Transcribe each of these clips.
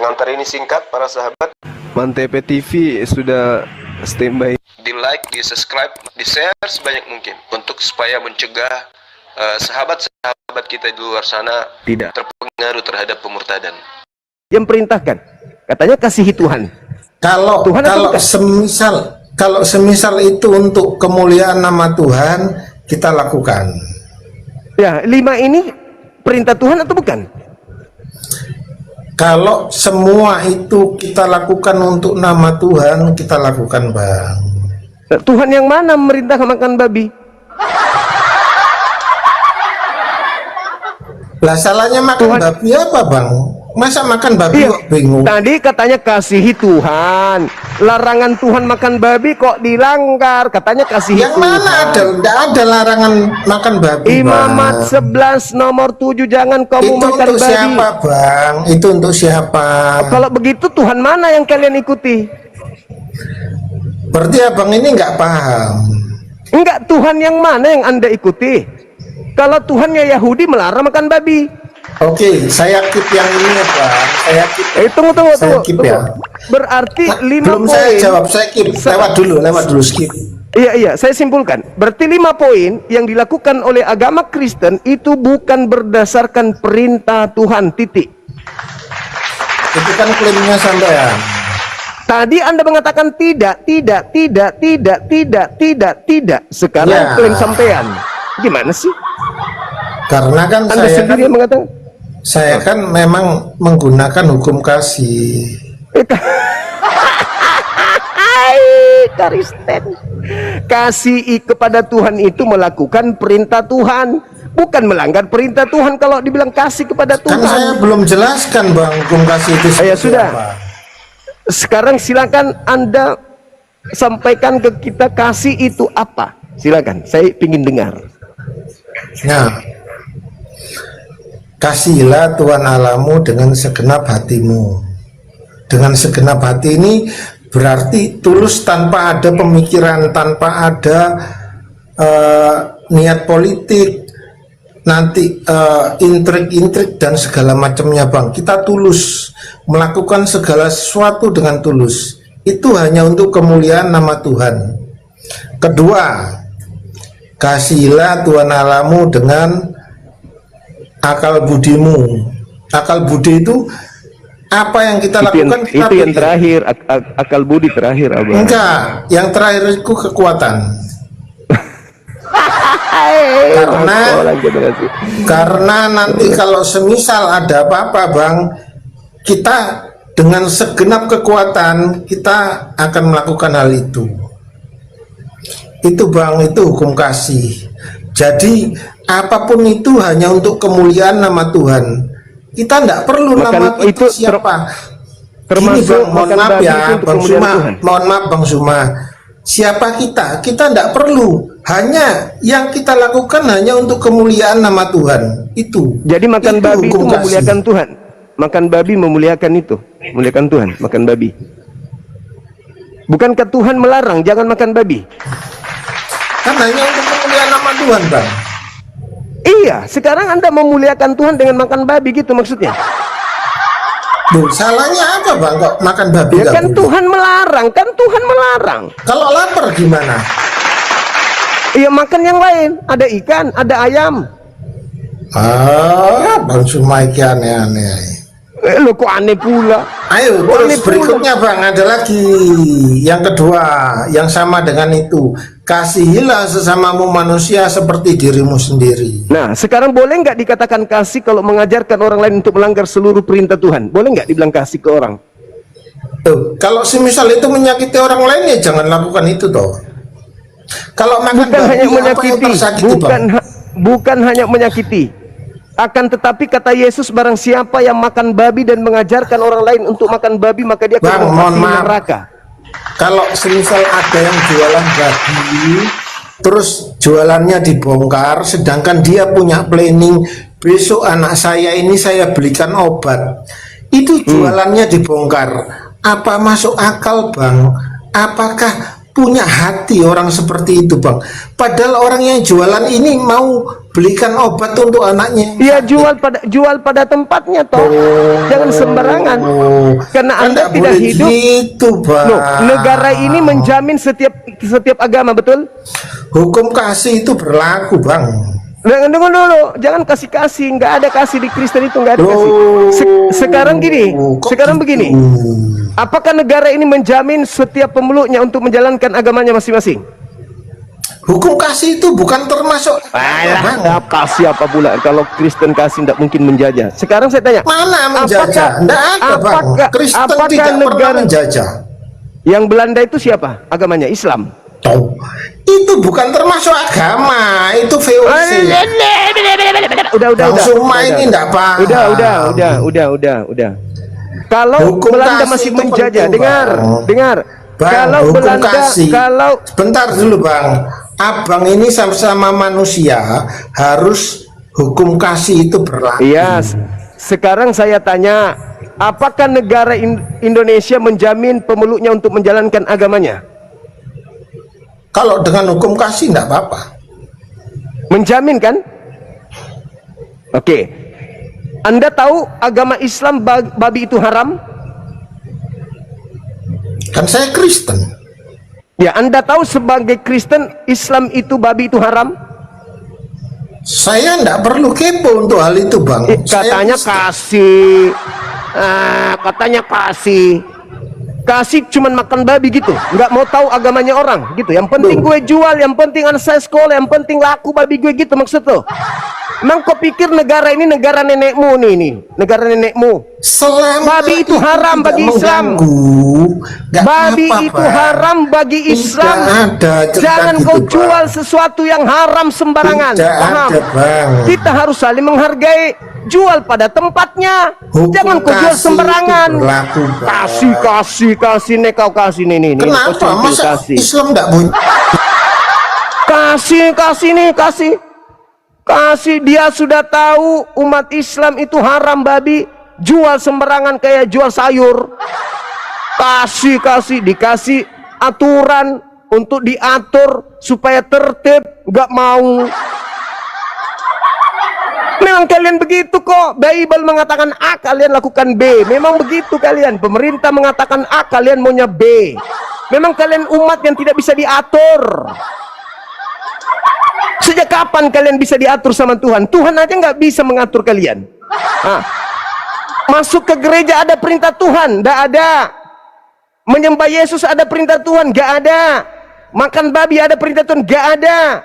Pengantar ini singkat para sahabat. Mantep TV sudah standby. Di like, di subscribe, di share sebanyak mungkin untuk supaya mencegah sahabat-sahabat kita di luar sana Tidak terpengaruh terhadap pemurtadan. yang perintahkan, katanya kasihi Tuhan. Kalau Tuhan kalau semisal itu untuk kemuliaan nama Tuhan, kita lakukan. Ya, 5 ini perintah Tuhan atau bukan? Kalau semua itu kita lakukan untuk nama Tuhan, kita lakukan, Bang. Tuhan yang mana memerintah makan babi? Lah salahnya makan Tuhan. babi apa, Bang? Masa makan babi Iya, kok bingung? tadi katanya kasihi Tuhan. Larangan Tuhan makan babi kok dilanggar. Katanya kasihi Yang Tuhan. mana ada? Tidak ada larangan makan babi, Imamat Bang. 11 nomor 7 jangan kamu Itu makan untuk babi. siapa, Bang? Itu untuk siapa? Kalau begitu Tuhan mana yang kalian ikuti? Berarti abang ini nggak paham. Enggak, Tuhan yang mana yang Anda ikuti? Kalau Tuhannya Yahudi melarang makan babi. Oke, saya keep yang ini ya, Bang. Saya keep. Tunggu. Saya keep ya. Berarti 5 Belum poin. saya jawab, saya keep. Lewat dulu skip. Iya, saya simpulkan. Berarti 5 poin yang dilakukan oleh agama Kristen itu bukan berdasarkan perintah Tuhan, titik. Itu kan klaimnya sampean. Tadi Anda mengatakan tidak. Sekarang Ya. klaim sampean. Gimana sih? Karena kan Anda sendiri yang mengatakan. saya kan memang menggunakan hukum kasih. Kristen. Kasih kepada Tuhan itu melakukan perintah Tuhan, bukan melanggar perintah Tuhan. Kalau dibilang kasih kepada Tuhan, Kan saya belum jelaskan, Bang, hukum kasih itu Ya seperti sudah. apa. Sekarang silakan Anda sampaikan ke kita kasih itu apa. Silakan, saya ingin dengar. Nah, kasihilah Tuhan Allahmu dengan segenap hatimu. Dengan segenap hati ini berarti tulus tanpa ada pemikiran, tanpa ada niat politik, nanti intrik-intrik dan segala macamnya, Bang. Kita tulus melakukan segala sesuatu dengan tulus. Itu hanya untuk kemuliaan nama Tuhan. Kedua, kasihilah Tuhan Allahmu dengan akal budimu. Akal budi itu apa yang kita lakukan, kita Itu yang pikir. terakhir, akal budi terakhir, Abang. Enggak, yang terakhir itu kekuatan. Karena nanti kalau semisal ada apa-apa, Bang, kita dengan segenap kekuatan kita akan melakukan hal itu. Itu, Bang, itu hukum kasih. Jadi apapun itu hanya untuk kemuliaan nama Tuhan. Kita tidak perlu nama itu siapa. Gini, Bang, mohon maaf ya, Bang Suma. Mohon maaf, Bang Suma. Siapa kita? Kita tidak perlu. Hanya yang kita lakukan hanya untuk kemuliaan nama Tuhan. Itu. Jadi makan Itu babi itu hukum kasih. memuliakan Tuhan. Makan babi memuliakan itu, memuliakan Tuhan. Makan babi. Bukankah Tuhan melarang jangan makan babi? Kan hanya untuk kemuliaan nama Tuhan, Bang. Iya, sekarang Anda memuliakan Tuhan dengan makan babi gitu maksudnya. Duh, salahnya apa, Bang, kok makan babi? Ya nggak kan boleh? Tuhan melarang, Kalau lapar gimana? Iya makan yang lain, ada ikan, ada ayam. Bang Suma iki aneh-aneh. Lo kok aneh pula. Ayo Aneh terus pula. berikutnya, Bang, ada lagi yang kedua yang sama dengan itu. Kasihilah sesamamu manusia seperti dirimu sendiri. Nah, sekarang boleh nggak dikatakan kasih kalau mengajarkan orang lain untuk melanggar seluruh perintah Tuhan? Boleh nggak dibilang kasih ke orang? Tuh, kalau semisal itu menyakiti orang lain ya jangan lakukan itu toh. Kalau makan Bukan babi hanya apa yang menyakiti, tersakiti, Bang? bukan hanya menyakiti. Akan tetapi kata Yesus, barang siapa yang makan babi dan mengajarkan orang lain untuk makan babi, maka dia Bang, akan mohon masuk maaf. neraka. Kalau semisal ada yang jualan babi, terus jualannya dibongkar, sedangkan dia punya planning besok anak saya ini saya belikan obat, itu jualannya dibongkar. Apa masuk akal, Bang? Apakah punya hati orang seperti itu, Bang? Padahal orang yang jualan ini mau belikan obat untuk anaknya. Iya, jual pada tempatnya toh. Jangan sembarangan. Karena Kan Anda tidak hidup. gitu, Bang. Loh, negara ini menjamin setiap agama, betul? Hukum kasih itu berlaku, Bang. Tunggu dulu, jangan kasih, nggak ada kasih di Kristen itu, nggak ada kasih. Sekarang gini, sekarang begini. Apakah negara ini menjamin setiap pemeluknya untuk menjalankan agamanya masing-masing? Hukum kasih itu bukan termasuk. Alah, kasih apa pula? Kalau Kristen kasih tidak mungkin menjajah. Sekarang saya tanya, Mana menjajah? Tidak ada, Bang. Kristen tidak pernah menjajah. Yang Belanda itu siapa? Agamanya Islam. Tuh, itu bukan termasuk agama, itu VOC. Udah. Langsung main ini enggak, Pak. Udah. Kalau Hukum Belanda kasih masih itu menjajah, penting, dengar. Bang, Kalau hukum Belanda, kasih. kalau Sebentar dulu, Bang. Abang ini sama-sama manusia, harus hukum kasih itu berlaku. iya, sekarang saya tanya, apakah negara Indonesia menjamin pemeluknya untuk menjalankan agamanya? Kalau dengan hukum kasih enggak apa-apa. Menjamin kan? Oke. Anda tahu agama Islam babi itu haram? Kan saya Kristen. Ya, Anda tahu sebagai Kristen Islam itu babi itu haram? Saya enggak perlu kepo untuk hal itu, Bang. Katanya kasih. Katanya kasih. Kasih cuman makan babi gitu, nggak mau tahu agamanya orang gitu. Yang penting gue jual, yang penting anak saya sekolah, yang penting laku babi gue gitu maksud lo. Emang kau pikir negara ini negara nenekmu nih, negara nenekmu? Selama babi itu haram bagi Islam. Babi itu haram bagi Islam. Jangan kau jual sesuatu yang haram sembarangan. Paham? Kita harus saling menghargai. Jual pada tempatnya. Jangan kau jual sembarangan. Kasih nih kau kasih nih. Kenapa? Masa Islam enggak punya? Kasih, dia sudah tahu umat Islam itu haram babi, jual sembarangan kayak jual sayur. Kasih, dikasih aturan untuk diatur supaya tertib, nggak mau. Memang kalian begitu kok. Bible mengatakan A, kalian lakukan B. Memang begitu kalian. Pemerintah mengatakan A, kalian maunya B. Memang kalian umat yang tidak bisa diatur. Sejak kapan kalian bisa diatur sama Tuhan? Tuhan aja nggak bisa mengatur kalian. Masuk ke gereja ada perintah Tuhan? Nggak ada. Menyembah Yesus ada perintah Tuhan? Nggak ada. Makan babi ada perintah Tuhan? Nggak ada.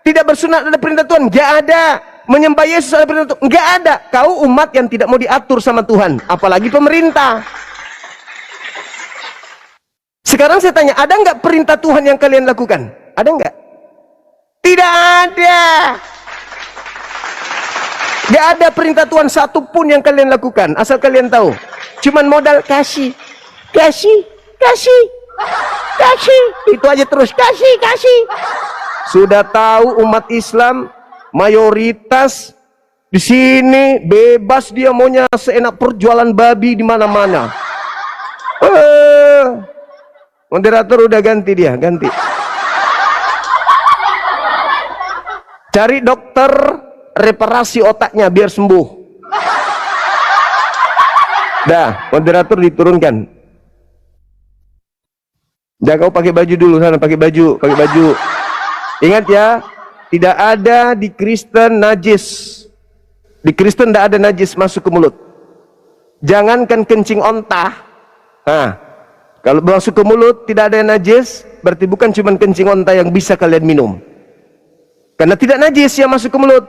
Tidak bersunat ada perintah Tuhan? Nggak ada. Menyembah Yesus ada perintah Tuhan? Nggak ada. Kau umat yang tidak mau diatur sama Tuhan, apalagi pemerintah. Sekarang saya tanya, ada nggak perintah Tuhan yang kalian lakukan? Ada nggak? Tidak ada. Gak ada perintah Tuhan satupun yang kalian lakukan. Asal kalian tahu, cuman modal kasih. Itu aja terus, kasih. Sudah tahu umat Islam mayoritas di sini bebas, dia maunya seenak perjualan babi di mana-mana. Moderator udah ganti. Cari dokter reparasi otaknya biar sembuh. Dah, moderator diturunkan. Jangan kau pakai baju dulu sana, pakai baju. Ingat ya, tidak ada di Kristen najis. Di Kristen tidak ada najis masuk ke mulut. Jangankan kencing onta. Kalau masuk ke mulut tidak ada yang najis, berarti bukan cuma kencing onta yang bisa kalian minum. Karena tidak najis yang masuk ke mulut.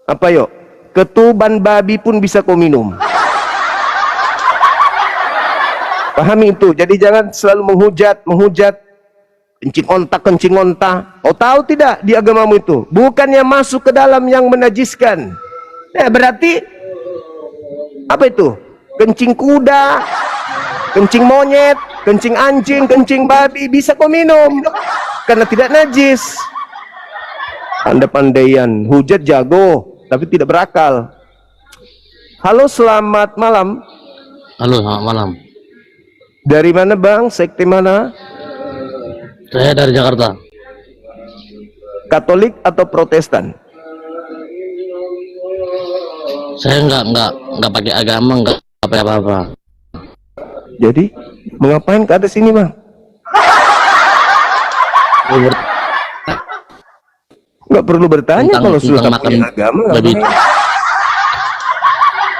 Apa yuk? Ketuban babi pun bisa kau minum. Pahami itu. Jadi jangan selalu menghujat. Kencing onta. Oh tahu tidak di agamamu itu? Bukannya masuk ke dalam yang menajiskan. Berarti apa itu? Kencing kuda, kencing monyet, kencing anjing, kencing babi bisa kau minum. Karena tidak najis. Anda pandaian, hujat jago, tapi tidak berakal. Halo, selamat malam. Halo, selamat malam. Dari mana bang? Sekte mana? Saya dari Jakarta. Katolik atau Protestan? Saya nggak pakai agama, nggak pakai apa-apa. Jadi mengapain ke atas ini, Bang? Nggak perlu bertanya kalau sudah tak punya agama.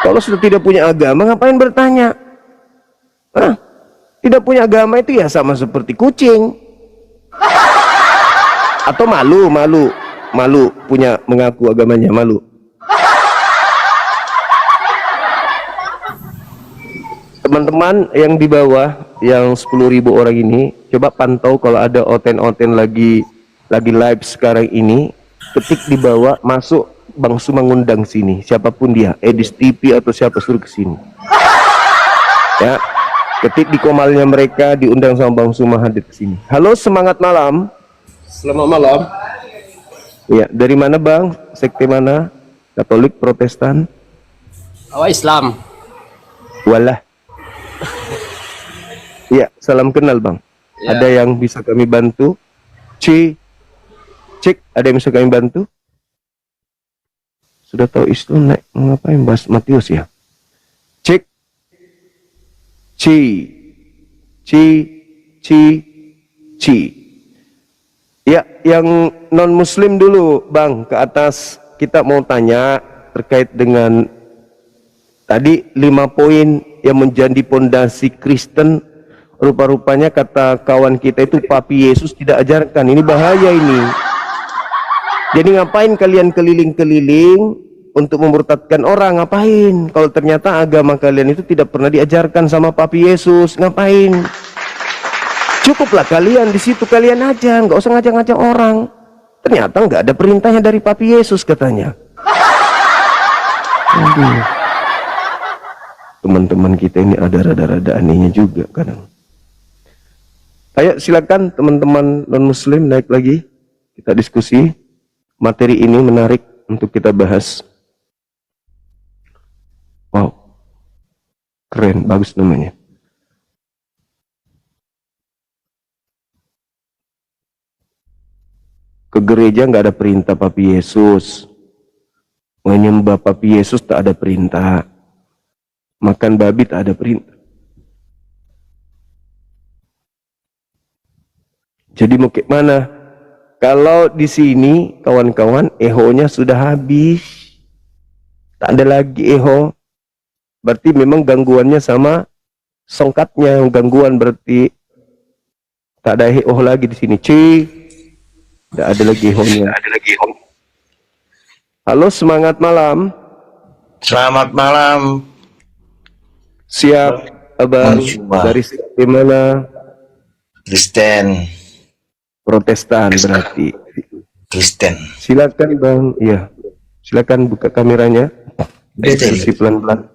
Kalau sudah tidak punya agama, ngapain bertanya? Hah? Tidak punya agama itu ya sama seperti kucing. Atau malu punya mengaku agamanya, malu. Teman-teman yang di bawah, yang 10.000 orang ini, coba pantau kalau ada oten-oten lagi live sekarang ini, ketik di bawah, masuk Bang Su mengundang sini, siapapun dia, Edis TV atau siapa, suruh ke sini. Ya, ketik di komalnya mereka, diundang sama Bang Su hadir ke sini. Halo, semangat malam. Selamat malam. Ya, dari mana Bang? Sekte mana? Katolik, Protestan? Islam. Walah. Ya, salam kenal Bang. Ya. Ada yang bisa kami bantu? Cek, ada yang bisa kami bantu? Sudah tahu Islam, naik ngapain bahas Matius ya? Cek. Ci. Ya, yang non muslim dulu Bang, ke atas. Kita mau tanya terkait dengan tadi 5 poin yang menjadi pondasi Kristen. Rupa-rupanya kata kawan kita itu Papi Yesus tidak ajarkan. Ini bahaya ini. Jadi ngapain kalian keliling-keliling untuk memurtadkan orang? Ngapain? Kalau ternyata agama kalian itu tidak pernah diajarkan sama Papi Yesus, ngapain? Cukuplah kalian di situ kalian aja, nggak usah ngajak-ngajak orang. Ternyata nggak ada perintahnya dari Papi Yesus katanya. Aduh. Teman-teman kita ini ada rada-rada anehnya juga kadang. Ayo silakan teman-teman non muslim naik lagi, kita diskusi. Materi ini menarik untuk kita bahas. Wow, keren, bagus namanya. Ke gereja nggak ada perintah Papi Yesus. Menyembah Papi Yesus tak ada perintah. Makan babi tak ada perintah. Jadi mau ke mana? Kalau di sini kawan-kawan eho-nya sudah habis, tak ada lagi eho, berarti memang gangguannya sama songkatnya, gangguan berarti tak ada eho lagi di sini. Tidak ada lagi eho-nya. Halo, semangat malam. Selamat malam. Siap, Abang. Dari mana? Kristen. Protestan berarti. Kristen. Silakan Bang, iya. Silakan buka kameranya. Diskusi pelan-pelan.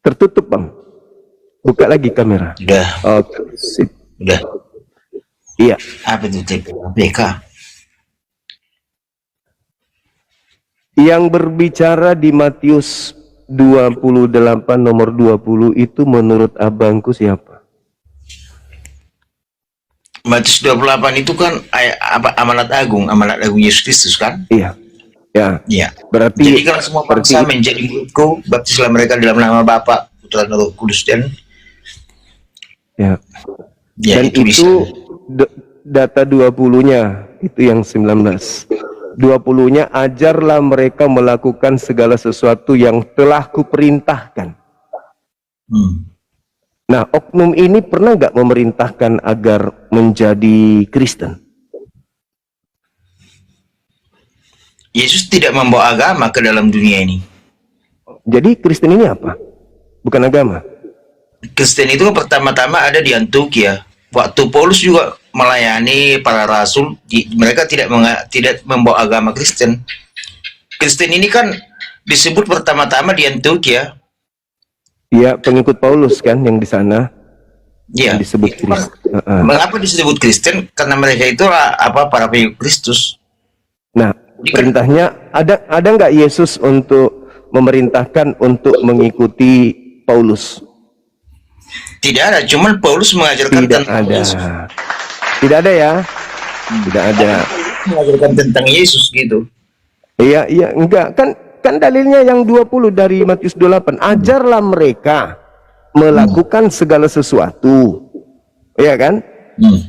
Tertutup Bang. Buka lagi kamera. Udah. Oke, sip. Udah. Iya. Apa itu TPK? Yang berbicara di Matius 28 nomor 20 itu menurut abangku siapa? Matius 28 itu kan amanat agung Yesus Kristus kan? Iya. Ya. Iya. Berarti jadi kalau semua bangsa menjadi muridku, baptislah mereka dalam nama Bapa, Putra dan Roh Kudus dan ya. Ya, dan itu data 20-nya itu yang 19. 20-nya ajarlah mereka melakukan segala sesuatu yang telah kuperintahkan. Nah, oknum ini pernah nggak memerintahkan agar menjadi Kristen? Yesus tidak membawa agama ke dalam dunia ini. Jadi Kristen ini apa? Bukan agama. Kristen itu pertama-tama ada di Antioquia. Waktu Paulus juga melayani para rasul, mereka tidak membawa agama Kristen. Kristen ini kan disebut pertama-tama di Antioquia. Iya, pengikut Paulus kan yang di sana. Iya. Disebut Kristen. Mengapa disebut Kristen? Karena mereka itu para pengikut Kristus. Nah, perintahnya ada nggak Yesus untuk memerintahkan untuk mengikuti Paulus? Tidak ada, cuman Paulus mengajarkan tentang Yesus. Tidak ada ya? Tidak ada. Mengajarkan tentang Yesus gitu. Iya, enggak kan Kan dalilnya yang 20 dari Matius 28. Ajarlah mereka melakukan segala sesuatu. Ya kan?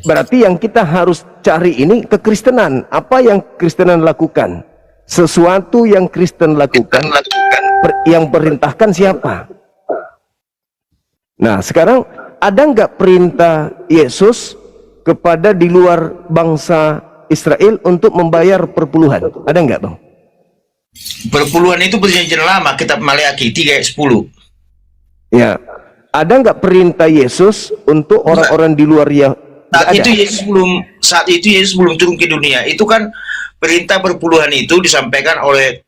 Berarti yang kita harus cari ini kekristenan. Apa yang Kristenan lakukan? Sesuatu yang Kristen lakukan. Yang perintahkan siapa? Nah, sekarang ada nggak perintah Yesus kepada di luar bangsa Israel untuk membayar perpuluhan? Ada nggak, Bang? Perpuluhan itu perjanjian lama, kitab Maleakhi 3 ayat 10. Ya. Ada nggak perintah Yesus untuk orang-orang di luar Saat itu Yesus belum turun ke dunia. Itu kan perintah perpuluhan itu disampaikan oleh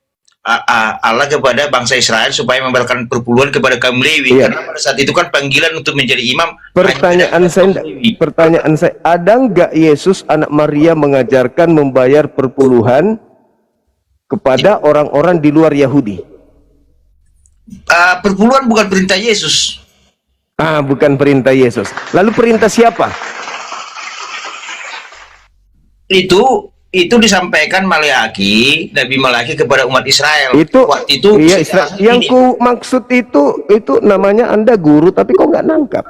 Allah kepada bangsa Israel supaya membayarkan perpuluhan kepada kaum Lewi. Iya. Karena pada saat itu kan panggilan untuk menjadi imam. Pertanyaan saya, ada nggak Yesus anak Maria mengajarkan membayar perpuluhan kepada orang-orang di luar Yahudi? Perpuluhan bukan perintah Yesus. Bukan perintah Yesus. Lalu perintah siapa? Itu disampaikan Nabi Maleakhi kepada umat Israel. Waktu itu iya, yang ku maksud itu namanya Anda guru tapi kok nggak nangkap.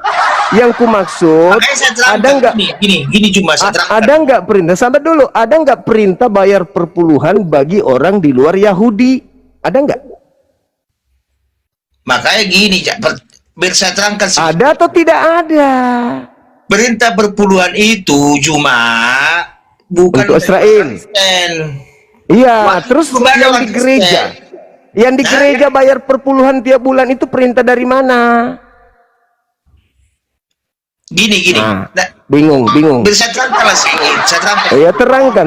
Yang ku maksud ada nggak gini cuma ada nggak perintah? Sampai dulu, ada nggak perintah bayar perpuluhan bagi orang di luar Yahudi? Ada nggak? Makanya gini, biar saya terangkan. Ada atau tidak ada? Perintah perpuluhan itu cuma bukan untuk Israel. Iya, terus yang di gereja, gereja bayar perpuluhan tiap bulan itu perintah dari mana? Gini. Bingung. Bisa terangkan lah saya terangkan. Oh ya, terangkan,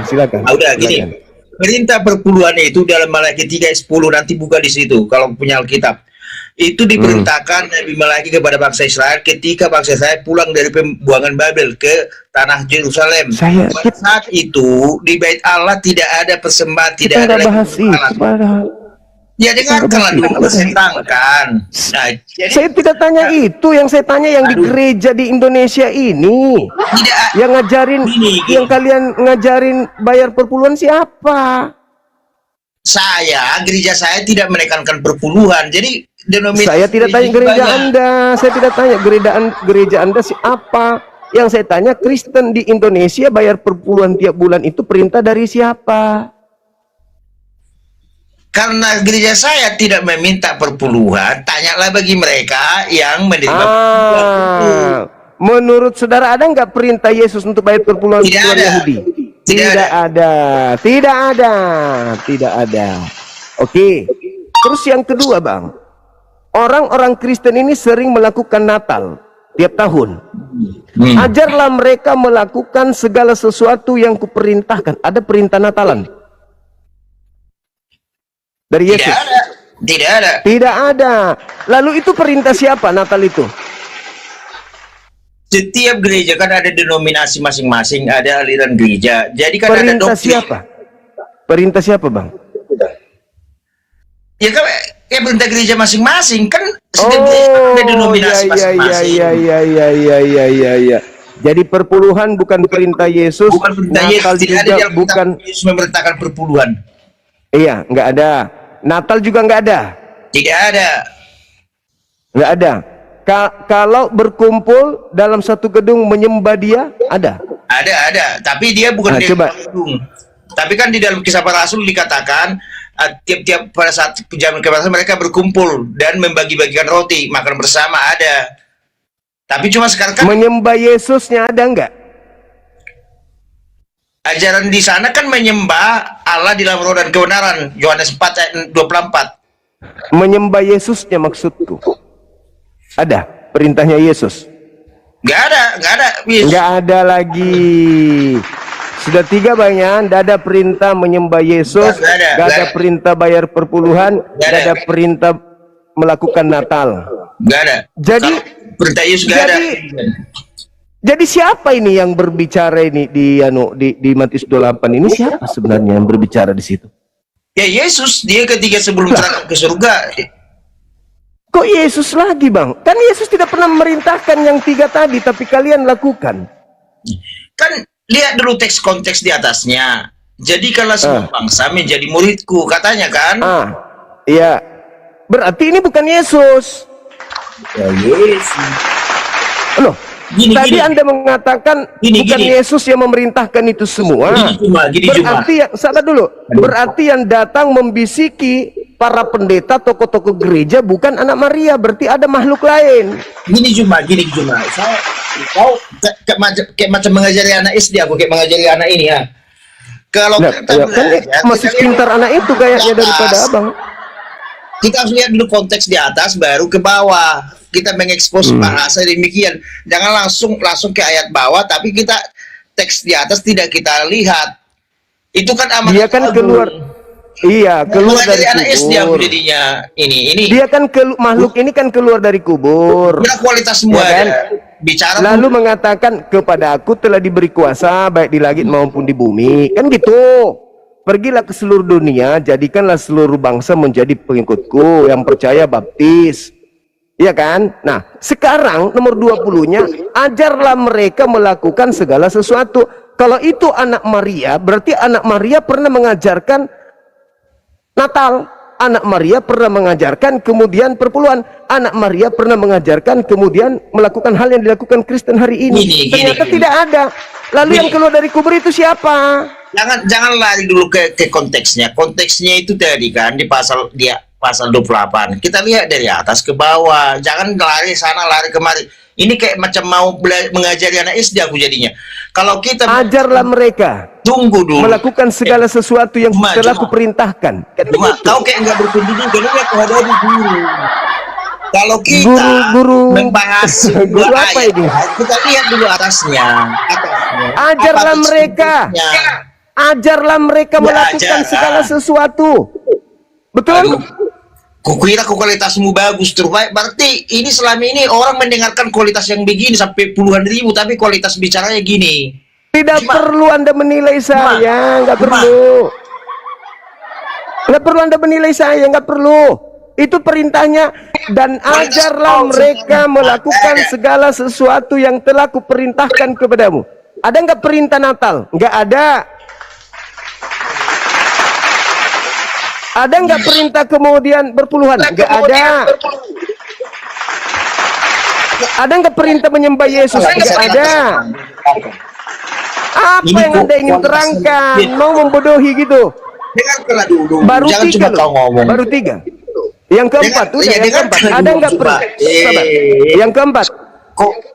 silakan. Udah, gini. Perintah perpuluhan itu dalam Maleakhi 3 ayat 10, nanti buka di situ kalau punya Alkitab. Itu diperintahkan Nabi Maleakhi kepada bangsa Israel ketika bangsa Israel pulang dari pembuangan Babel ke tanah Yerusalem. Pada saat itu di Bait Allah tidak ada persembahan, tidak ada lagi. Ya dengarkanlah dulu, saya terangkan. Nah, jadi, saya tidak tanya itu, yang saya tanya yang di gereja di Indonesia ini. Yang ngajarin, yang kalian ngajarin bayar perpuluhan siapa? Gereja saya tidak menekankan perpuluhan. Jadi saya tidak tanya gereja Anda, saya tidak tanya gereja Anda siapa. Yang saya tanya, Kristen di Indonesia bayar perpuluhan tiap bulan itu perintah dari siapa? Karena gereja saya tidak meminta perpuluhan, tanyalah bagi mereka yang menerima perpuluhan. Menurut saudara ada nggak perintah Yesus untuk bayar perpuluhan di luar Yahudi? Tidak ada. Oke. Terus yang kedua, Bang, orang-orang Kristen ini sering melakukan Natal tiap tahun. Ajarlah mereka melakukan segala sesuatu yang kuperintahkan. Ada perintah Natalan dari Yesus? Tidak ada. Lalu itu perintah siapa Natal itu? Setiap gereja kan ada denominasi masing-masing, ada aliran gereja. Jadi kan perintah ada doktrin. Perintah siapa, Bang? Ya kan perintah gereja masing-masing kan. Setiap gereja ada denominasi masing-masing. Iya. Jadi perpuluhan bukan perintah Yesus. Bukan perintah Yesus. Tidak ada yang bukan Yesus memerintahkan perpuluhan. Iya, nggak ada. Natal juga nggak ada. Tidak ada. Nggak ada. Kalau berkumpul dalam satu gedung menyembah dia, ada. Ada. Tapi dia bukan di gedung. Tapi kan di dalam Kisah Para Rasul dikatakan tiap-tiap pada saat jam kebebasan mereka berkumpul dan membagi-bagikan roti, makan bersama ada. Tapi cuma sekarang kan menyembah Yesusnya ada nggak? Ajaran di sana kan menyembah Allah di dalam roh dan kebenaran. Yohanes 4 ayat 24. Menyembah Yesusnya maksudku. Ada perintahnya Yesus? Nggak ada. Nggak ada lagi. Sudah 3 banyak. Nggak ada perintah menyembah Yesus. Nggak ada perintah bayar perpuluhan. Nggak ada perintah melakukan Natal. Nggak ada. Jadi perintah Yesus nggak ada. Jadi siapa ini yang berbicara ini di Matius 28 ini, siapa sebenarnya yang berbicara di situ? Ya Yesus, dia ketika sebelum terangkat ke surga. Kok Yesus lagi, Bang? Kan Yesus tidak pernah memerintahkan yang 3 tadi, tapi kalian lakukan. Kan lihat dulu teks konteks di atasnya. Jadikanlah semua bangsa menjadi muridku, katanya kan? Iya. Berarti ini bukan Yesus. Ya, Yesus. Loh, tadi Anda mengatakan bukan Yesus yang memerintahkan itu semua. Berarti sabar dulu. Berarti yang datang membisiki para pendeta, tokoh-tokoh gereja bukan anak Maria, berarti ada makhluk lain. Gini Juma. Kau kayak macam mengajari anak SD, aku kayak mengajari anak ini ya. Kalau kan masih pintar anak itu kayaknya daripada abang. Kita harus lihat dulu konteks di atas, baru ke bawah. Kita mengekspos bahasa demikian. Jangan langsung ke ayat bawah, tapi kita teks di atas tidak kita lihat. Itu kan amat. Dia kan keluar. Iya, keluar dari anak SD kubur. Jadinya ini. Dia kan makhluk ini kan keluar dari kubur. Dia kualitas semua ya kan? Bicara lalu mengatakan kepada aku telah diberi kuasa baik di langit maupun di bumi. Kan gitu. Pergilah ke seluruh dunia, jadikanlah seluruh bangsa menjadi pengikutku, yang percaya baptis. Iya kan? Nah, sekarang nomor 20-nya, ajarlah mereka melakukan segala sesuatu. Kalau itu anak Maria, berarti anak Maria pernah mengajarkan Natal. Anak Maria pernah mengajarkan kemudian perpuluhan. Anak Maria pernah mengajarkan kemudian melakukan hal yang dilakukan Kristen hari ini. Ternyata tidak ada. Lalu yang keluar dari kubur itu siapa? Jangan lari dulu ke konteksnya. Konteksnya itu tadi kan di pasal 28. Kita lihat dari atas ke bawah. Jangan lari sana lari kemari. Ini kayak macam mau mengajari anak SD aku jadinya. Kalau kita ajarlah mereka. Tunggu dulu. Melakukan segala sesuatu yang telah kuperintahkan. Kau kayak nggak berkunjung karena aku ada di guru. Kalau kita membahas guru apa ini? Kita lihat dulu atasnya. Ajarlah mereka. Ajarlah mereka melakukan segala sesuatu. Betul? Kukira kualitasmu bagus terbaik. Berarti ini selama ini orang mendengarkan kualitas yang begini sampai puluhan ribu, tapi kualitas bicaranya gini. Tidak perlu Anda menilai saya, nggak perlu. Nggak perlu Anda menilai saya, nggak perlu. Itu perintahnya. Dan ajarlah mereka melakukan segala sesuatu yang telah kuperintahkan kepadamu. Ada nggak perintah Natal? Nggak ada. Ada nggak perintah kemudian berpuluhan? Nggak ada. Ada nggak perintah menyembah Yesus? Nggak ada. Apa yang Anda ingin terangkan? Mau membodohi gitu? Baru tiga loh. Baru tiga. Yang keempat, yang keempat. Ada nggak perintah? Yang keempat.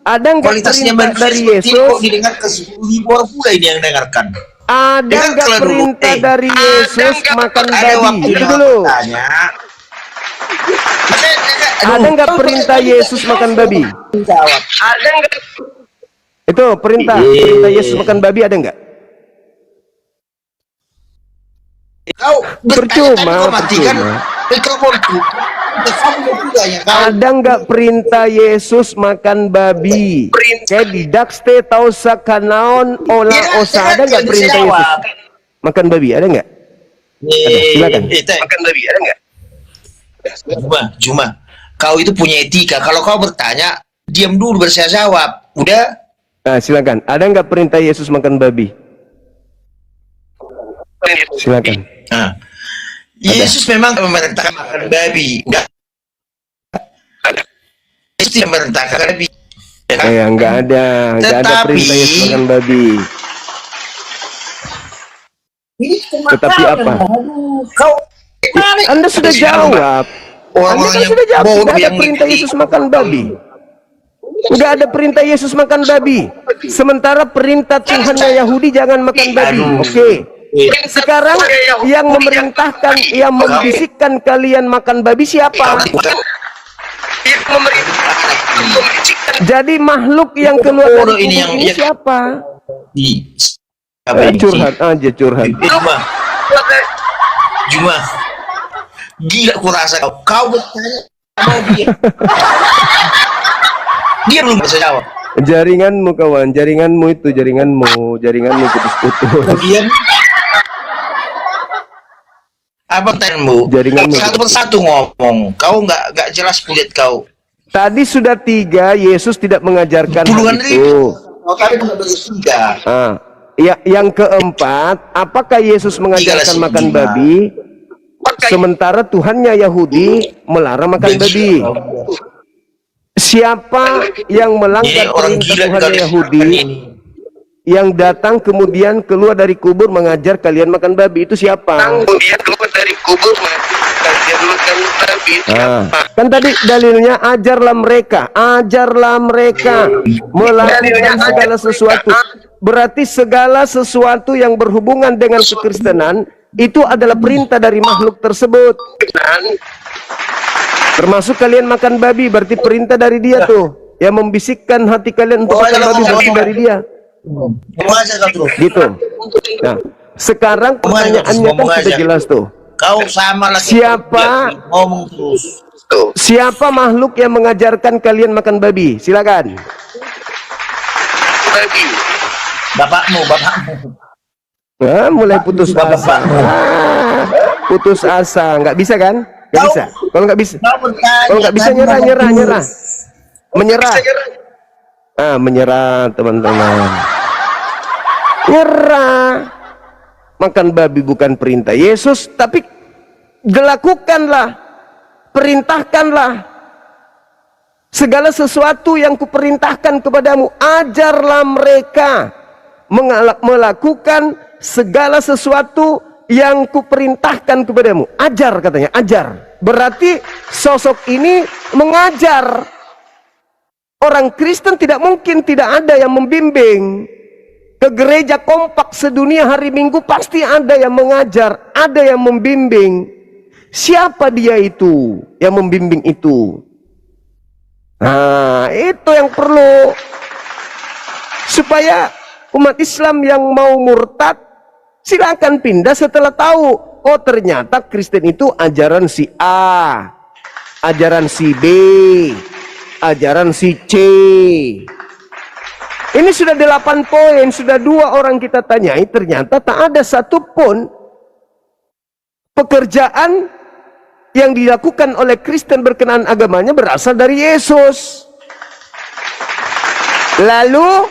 Ada nggak perintah dari Yesus? Didengar ke 10.000 orang pula ini yang dengarkan. Ada nggak perintah dari Yesus makan babi? Itu dulu. Ada nggak perintah Yesus makan babi? Ada nggak? Itu perintah Yesus makan babi ada nggak? Percuma. Ada nggak perintah Yesus makan babi? Kayak di Dakste tahu sakanaon olah osa, ada nggak perintah Yesus makan babi? Ada nggak? Silakan. Makan babi ada nggak? Cuma kau itu punya etika. Kalau kau bertanya, diam dulu bersiap jawab. Udah? Nah, silakan. Ada nggak perintah Yesus makan babi? Silakan. Nah, Yesus memang memerintahkan makan babi. Enggak. Yesus tidak memerintahkan babi. Enggak ada. Enggak ada perintah Yesus makan babi. Tetapi apa? Anda sudah jawab. Anda kan sudah jawab. Tidak ada perintah Yesus makan babi. Enggak ada perintah Yesus makan babi. Sementara perintah Tuhannya Yahudi jangan makan babi. Oke. Sekarang yang memerintahkan, yang membisikkan kalian makan babi siapa? Jadi makhluk yang keluar dari kubur ini siapa? Curhat aja, curhat. Cuma gila kurasa kau bertanya sama dia. Dia belum bisa jawab. Jaringanmu kawan, jaringanmu putus-putus. Kemudian apa pertanyaanmu? Jaringanmu satu persatu ngomong. Kau nggak jelas kulit kau. Tadi sudah 3, Yesus tidak mengajarkan Puluhan hal itu. ribu. Kau tadi sudah 3. Ya, yang keempat, apakah Yesus mengajarkan makan babi, sementara Tuhannya Yahudi melarang makan babi? Siapa yang melanggar perintah Tuhannya Yahudi, yang datang kemudian keluar dari kubur mengajar kalian makan babi, itu siapa? Kemudian keluar dari kubur kalian makan babi, itu siapa? Kan tadi dalilnya ajarlah mereka melakukan segala sesuatu. Berarti segala sesuatu yang berhubungan dengan kekristenan itu adalah perintah dari makhluk tersebut. Termasuk kalian makan babi, berarti perintah dari dia tuh. Yang membisikkan hati kalian untuk makan babi berarti dari dia. Gitu. Nah, sekarang pertanyaannya kan sudah jelas tuh. Kau sama lagi. Ngomong terus. Siapa makhluk yang mengajarkan kalian makan babi? Silakan. Babi. Bapakmu. Nah, mulai putus asa. Putus asa, nggak bisa kan? Nggak bisa. Kalau nggak bisa, nyerah. Menyerah. Menyerah, teman-teman. Nyerah. Makan babi bukan perintah Yesus, tapi dilakukanlah, perintahkanlah. Segala sesuatu yang kuperintahkan kepadamu, ajarlah mereka melakukan segala sesuatu yang kuperintahkan kepadamu. Ajar, katanya, ajar. Berarti sosok ini mengajar. Orang Kristen tidak mungkin tidak ada yang membimbing. Ke gereja kompak sedunia hari Minggu pasti ada yang mengajar, ada yang membimbing. Siapa dia itu yang membimbing itu? Nah, itu yang perlu, supaya umat Islam yang mau murtad silakan pindah setelah tahu, oh ternyata Kristen itu ajaran si A, ajaran si B, ajaran si C. Ini sudah 8 poin, sudah 2 orang kita tanyai, ternyata tak ada satupun pekerjaan yang dilakukan oleh Kristen berkenaan agamanya berasal dari Yesus. Lalu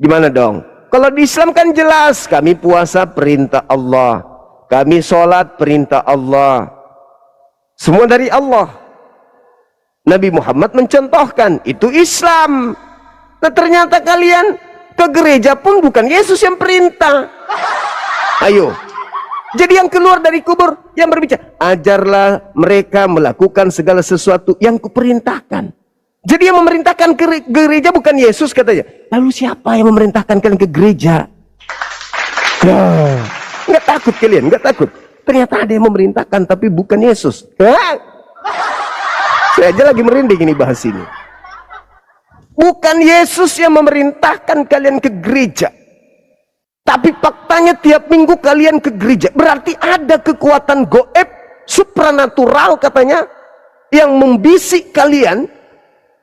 gimana dong? Kalau di Islam kan jelas, kami puasa perintah Allah, kami sholat perintah Allah, semua dari Allah. Nabi Muhammad mencontohkan, itu Islam. Nah, ternyata kalian ke gereja pun bukan Yesus yang perintah. Ayo, jadi yang keluar dari kubur yang berbicara, ajarlah mereka melakukan segala sesuatu yang kuperintahkan. Jadi yang memerintahkan ke gereja bukan Yesus, katanya. Lalu siapa yang memerintahkan kalian ke gereja? Nah, nggak takut kalian, nggak takut. Ternyata ada yang memerintahkan tapi bukan Yesus. Saya aja lagi merinding ini bahas ini. Bukan Yesus yang memerintahkan kalian ke gereja, tapi faktanya tiap minggu kalian ke gereja. Berarti ada kekuatan goib, supranatural katanya, yang membisik kalian,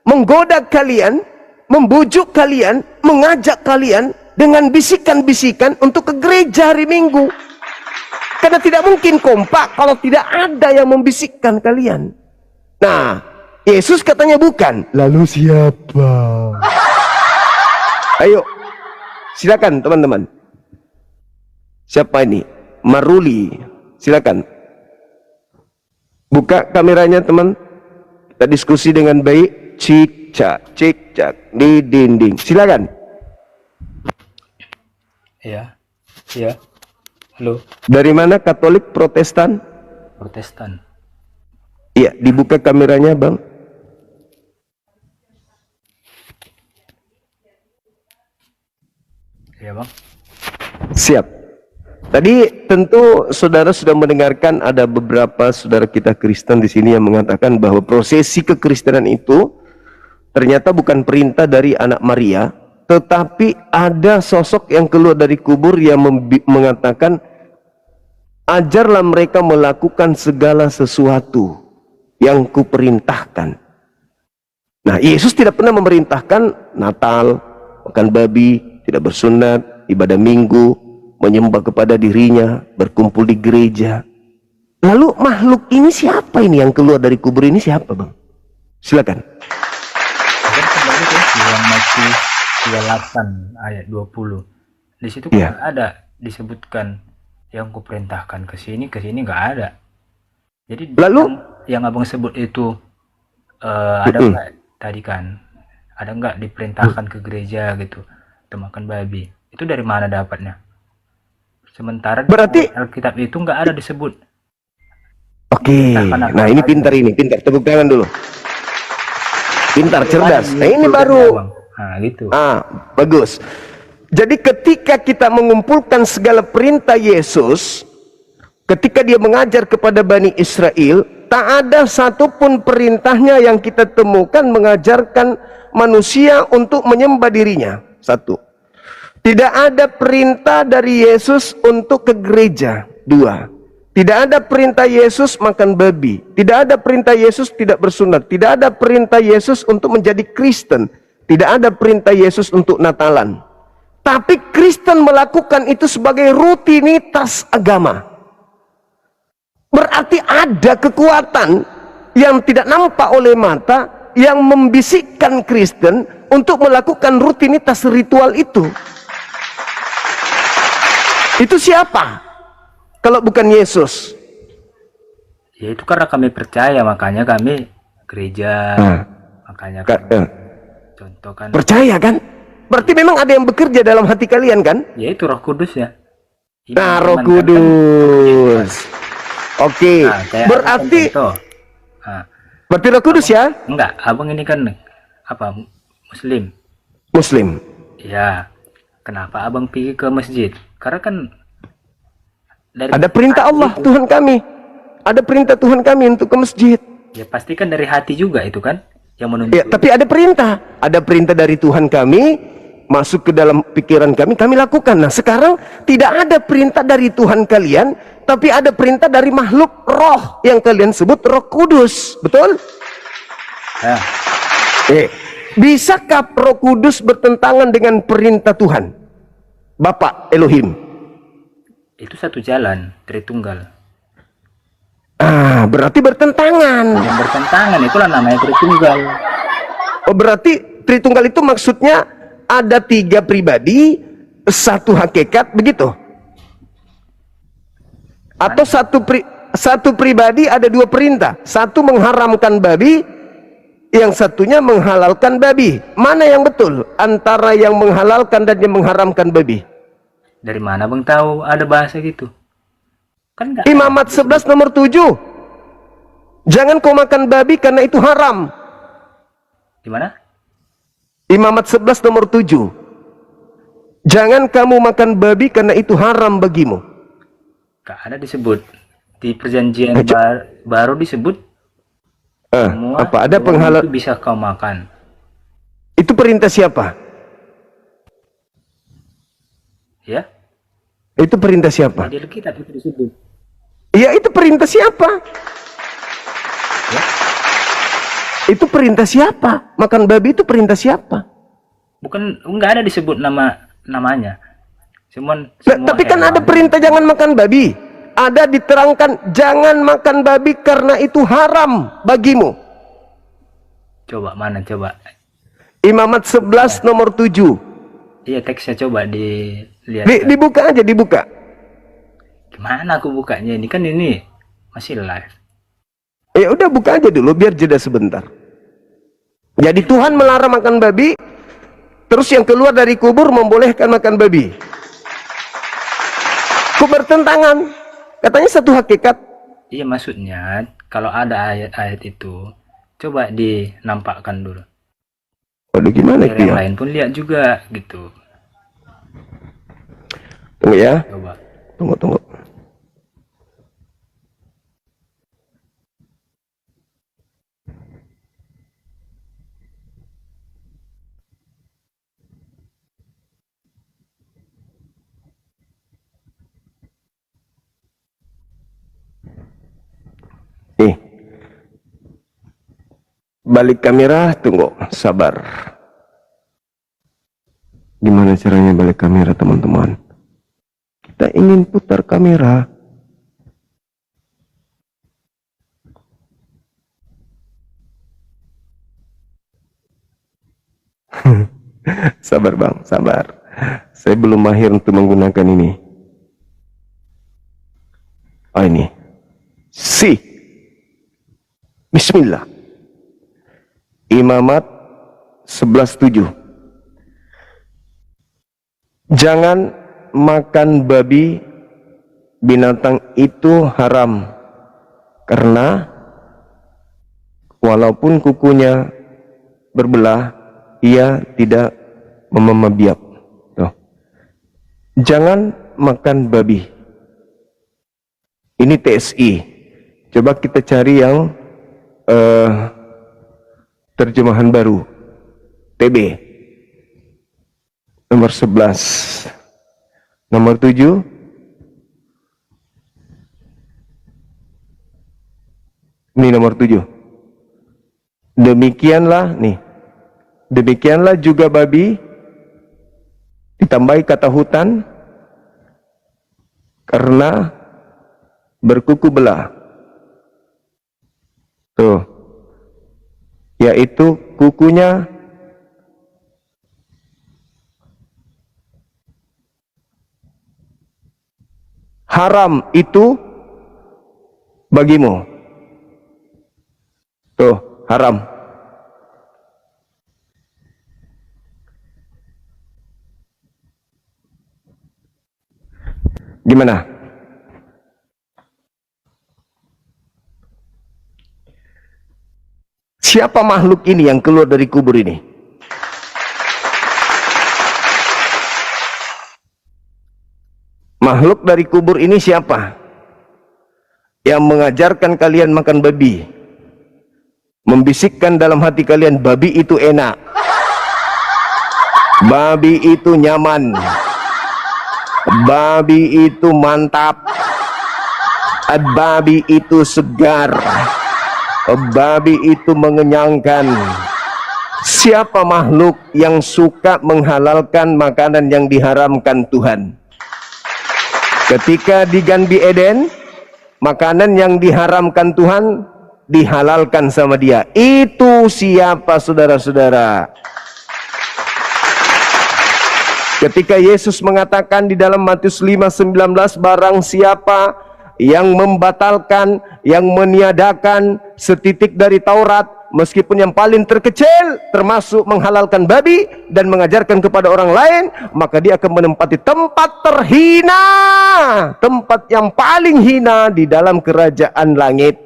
menggoda kalian, membujuk kalian, mengajak kalian dengan bisikan-bisikan untuk ke gereja hari Minggu. Karena tidak mungkin kompak kalau tidak ada yang membisikkan kalian. Nah, Yesus katanya bukan. Lalu siapa? Ayo, silakan teman-teman. Siapa ini? Maruli, silakan. Buka kameranya teman. Kita diskusi dengan baik. Cik cak di dinding. Silakan. Iya. Halo. Dari mana? Katolik, Protestan? Protestan. Iya, dibuka kameranya, Bang. Iya, Bang. Siap. Tadi tentu saudara sudah mendengarkan ada beberapa saudara kita Kristen di sini yang mengatakan bahwa prosesi kekristenan itu ternyata bukan perintah dari anak Maria, tetapi ada sosok yang keluar dari kubur yang mengatakan, ajarlah mereka melakukan segala sesuatu yang kuperintahkan. Nah, Yesus tidak pernah memerintahkan Natal, makan babi, tidak bersunat, ibadah minggu, menyembah kepada dirinya, berkumpul di gereja. Lalu makhluk ini siapa ini yang keluar dari kubur ini siapa, Bang? Silakan. Kembali ke yang Matius 28 ayat 20. Di situ Iya. nggak ada disebutkan yang kuperintahkan ke sini nggak ada. Jadi Lalu? yang abang sebut itu ada nggak tadi kan? Ada nggak diperintahkan ke gereja gitu untuk makan babi? Itu dari mana dapatnya? Sementara Berarti- di Alkitab itu nggak ada disebut. Oke, nah ini pintar ini, pintar. Tepuk tangan dulu. Pintar, cerdas. Nah ini baru. Nah gitu. Bagus. Jadi ketika kita mengumpulkan segala perintah Yesus, ketika dia mengajar kepada Bani Israel, tak ada satupun perintahnya yang kita temukan mengajarkan manusia untuk menyembah dirinya. Satu. Tidak ada perintah dari Yesus untuk ke gereja. Dua. Tidak ada perintah Yesus makan babi. Tidak ada perintah Yesus tidak bersunat. Tidak ada perintah Yesus untuk menjadi Kristen. Tidak ada perintah Yesus untuk Natalan. Tapi Kristen melakukan itu sebagai rutinitas agama. Berarti ada kekuatan yang tidak nampak oleh mata yang membisikkan Kristen untuk melakukan rutinitas ritual itu. Itu siapa? Kalau bukan Yesus. Ya itu karena kami percaya, makanya kami gereja. Makanya kami contoh kan. Percaya kan? Berarti memang ada yang bekerja dalam hati kalian kan? Ya itu Roh Kudus ya. Nah, Roh Kudus. Oke. Nah, kayak berarti contoh. Nah, berarti Roh Kudus ya? enggak, abang ini kan apa Muslim. Muslim. Ya. Kenapa abang pergi ke masjid? Karena kan dari Ada perintah Allah itu. Tuhan kami. Ada perintah Tuhan kami untuk ke masjid. Ya pasti kan dari hati juga itu kan yang menunjuk. Ya, tapi ada perintah. Ada perintah dari Tuhan kami masuk ke dalam pikiran kami lakukan. Nah, sekarang tidak ada perintah dari Tuhan kalian, tapi ada perintah dari makhluk roh yang kalian sebut Roh Kudus. Betul? Ya. Bisakah Roh Kudus bertentangan dengan perintah Tuhan? Bapa Elohim. Itu satu jalan, Tritunggal. Berarti bertentangan. Yang bertentangan itulah namanya Tritunggal. Oh, berarti Tritunggal itu maksudnya ada 3 pribadi, satu hakikat, begitu? Atau satu pribadi ada 2 perintah. Satu mengharamkan babi, yang satunya menghalalkan babi. Mana yang betul antara yang menghalalkan dan yang mengharamkan babi? Dari mana bang tahu ada bahasa gitu? Kan enggak. Imamat 11 nomor 7. Jangan kau makan babi karena itu haram. Di mana? Imamat 11 nomor 7. Jangan kamu makan babi karena itu haram bagimu. Enggak ada disebut. Di perjanjian baru disebut semua apa ada hewan penghalal itu bisa kau makan. Itu perintah siapa? Ya? Itu perintah siapa? Di Alkitab itu disebut. Iya, itu perintah siapa? Ya? Itu perintah siapa? Makan babi itu perintah siapa? Bukan, enggak ada disebut namanya. Cuman Tapi kan ada perintah jangan makan babi. Ada diterangkan jangan makan babi karena itu haram bagimu. Coba mana coba. Imamat 11 nomor 7. Iya, teksnya coba dilihat. Dibuka aja, dibuka. Gimana aku bukanya? Ini kan ini masih live. Ya udah, buka aja dulu biar jeda sebentar. Jadi Tuhan melarang makan babi, terus yang keluar dari kubur membolehkan makan babi. Kok bertentangan? Katanya satu hakikat. Iya, maksudnya kalau ada ayat-ayat itu coba dinampakkan dulu. Waduh, gimana Biar itu yang ya? lain pun lihat juga gitu. Tunggu ya. Coba. Tunggu. Balik kamera, tunggu, sabar. Gimana caranya balik kamera, teman-teman? Kita ingin putar kamera. Sabar bang, sabar. Saya belum mahir untuk menggunakan ini. Ini. Si. Bismillah. Imamat 11:7. Jangan makan babi, binatang itu haram. Karena walaupun kukunya berbelah, ia tidak membiak. Jangan makan babi. Ini TSI. Coba kita cari yang terjemahan baru. TB. Nomor 11. Nomor 7. Ini nomor 7. Demikianlah nih. Demikianlah juga babi, ditambahi kata hutan, karena berkuku belah. Tuh. Yaitu kukunya haram itu bagimu. Tuh, haram. Gimana? Siapa makhluk ini yang keluar dari kubur ini? Makhluk dari kubur ini siapa? Yang mengajarkan kalian makan babi, membisikkan dalam hati kalian babi itu enak, babi itu nyaman, babi itu mantap, babi itu segar, babi itu mengenyangkan. Siapa makhluk yang suka menghalalkan makanan yang diharamkan Tuhan? Ketika di Gan Eden, makanan yang diharamkan Tuhan dihalalkan sama dia. Itu siapa, saudara-saudara? Ketika Yesus mengatakan di dalam Matius 5:19, barang siapa yang membatalkan, yang meniadakan setitik dari Taurat, meskipun yang paling terkecil, termasuk menghalalkan babi dan mengajarkan kepada orang lain, maka dia akan menempati tempat terhina, tempat yang paling hina di dalam kerajaan langit.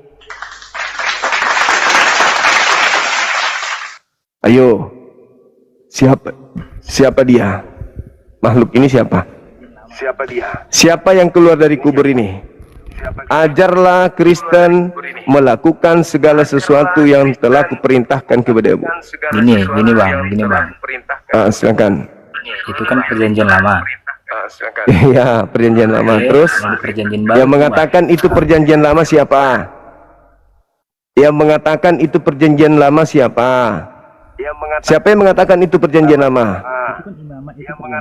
Ayo, siapa dia? Makhluk ini siapa? Siapa dia? Siapa yang keluar dari kubur ini? Ajarlah Kristen melakukan segala sesuatu yang telah kuperintahkan kepadamu. Gini bang. Silakan. Itu kan perjanjian lama. Iya, perjanjian lama. Terus perjanjian baru, yang mengatakan itu perjanjian lama siapa? Yang mengatakan itu perjanjian lama siapa? Siapa yang mengatakan itu perjanjian lama?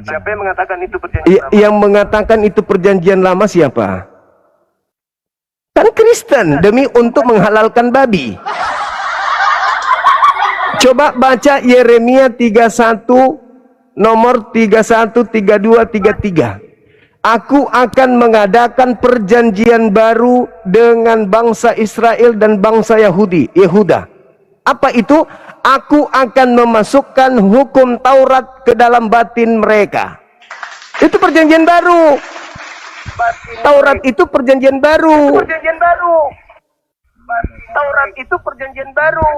Siapa yang mengatakan itu perjanjian lama? Yang mengatakan itu perjanjian lama siapa? Kan Kristen, demi untuk menghalalkan babi. Coba baca Yeremia 31 nomor 31, 32, 33. Aku akan mengadakan perjanjian baru dengan bangsa Israel dan bangsa Yehuda. Apa itu? Aku akan memasukkan hukum Taurat ke dalam batin mereka. Itu perjanjian baru. Taurat itu perjanjian baru. Taurat itu perjanjian baru.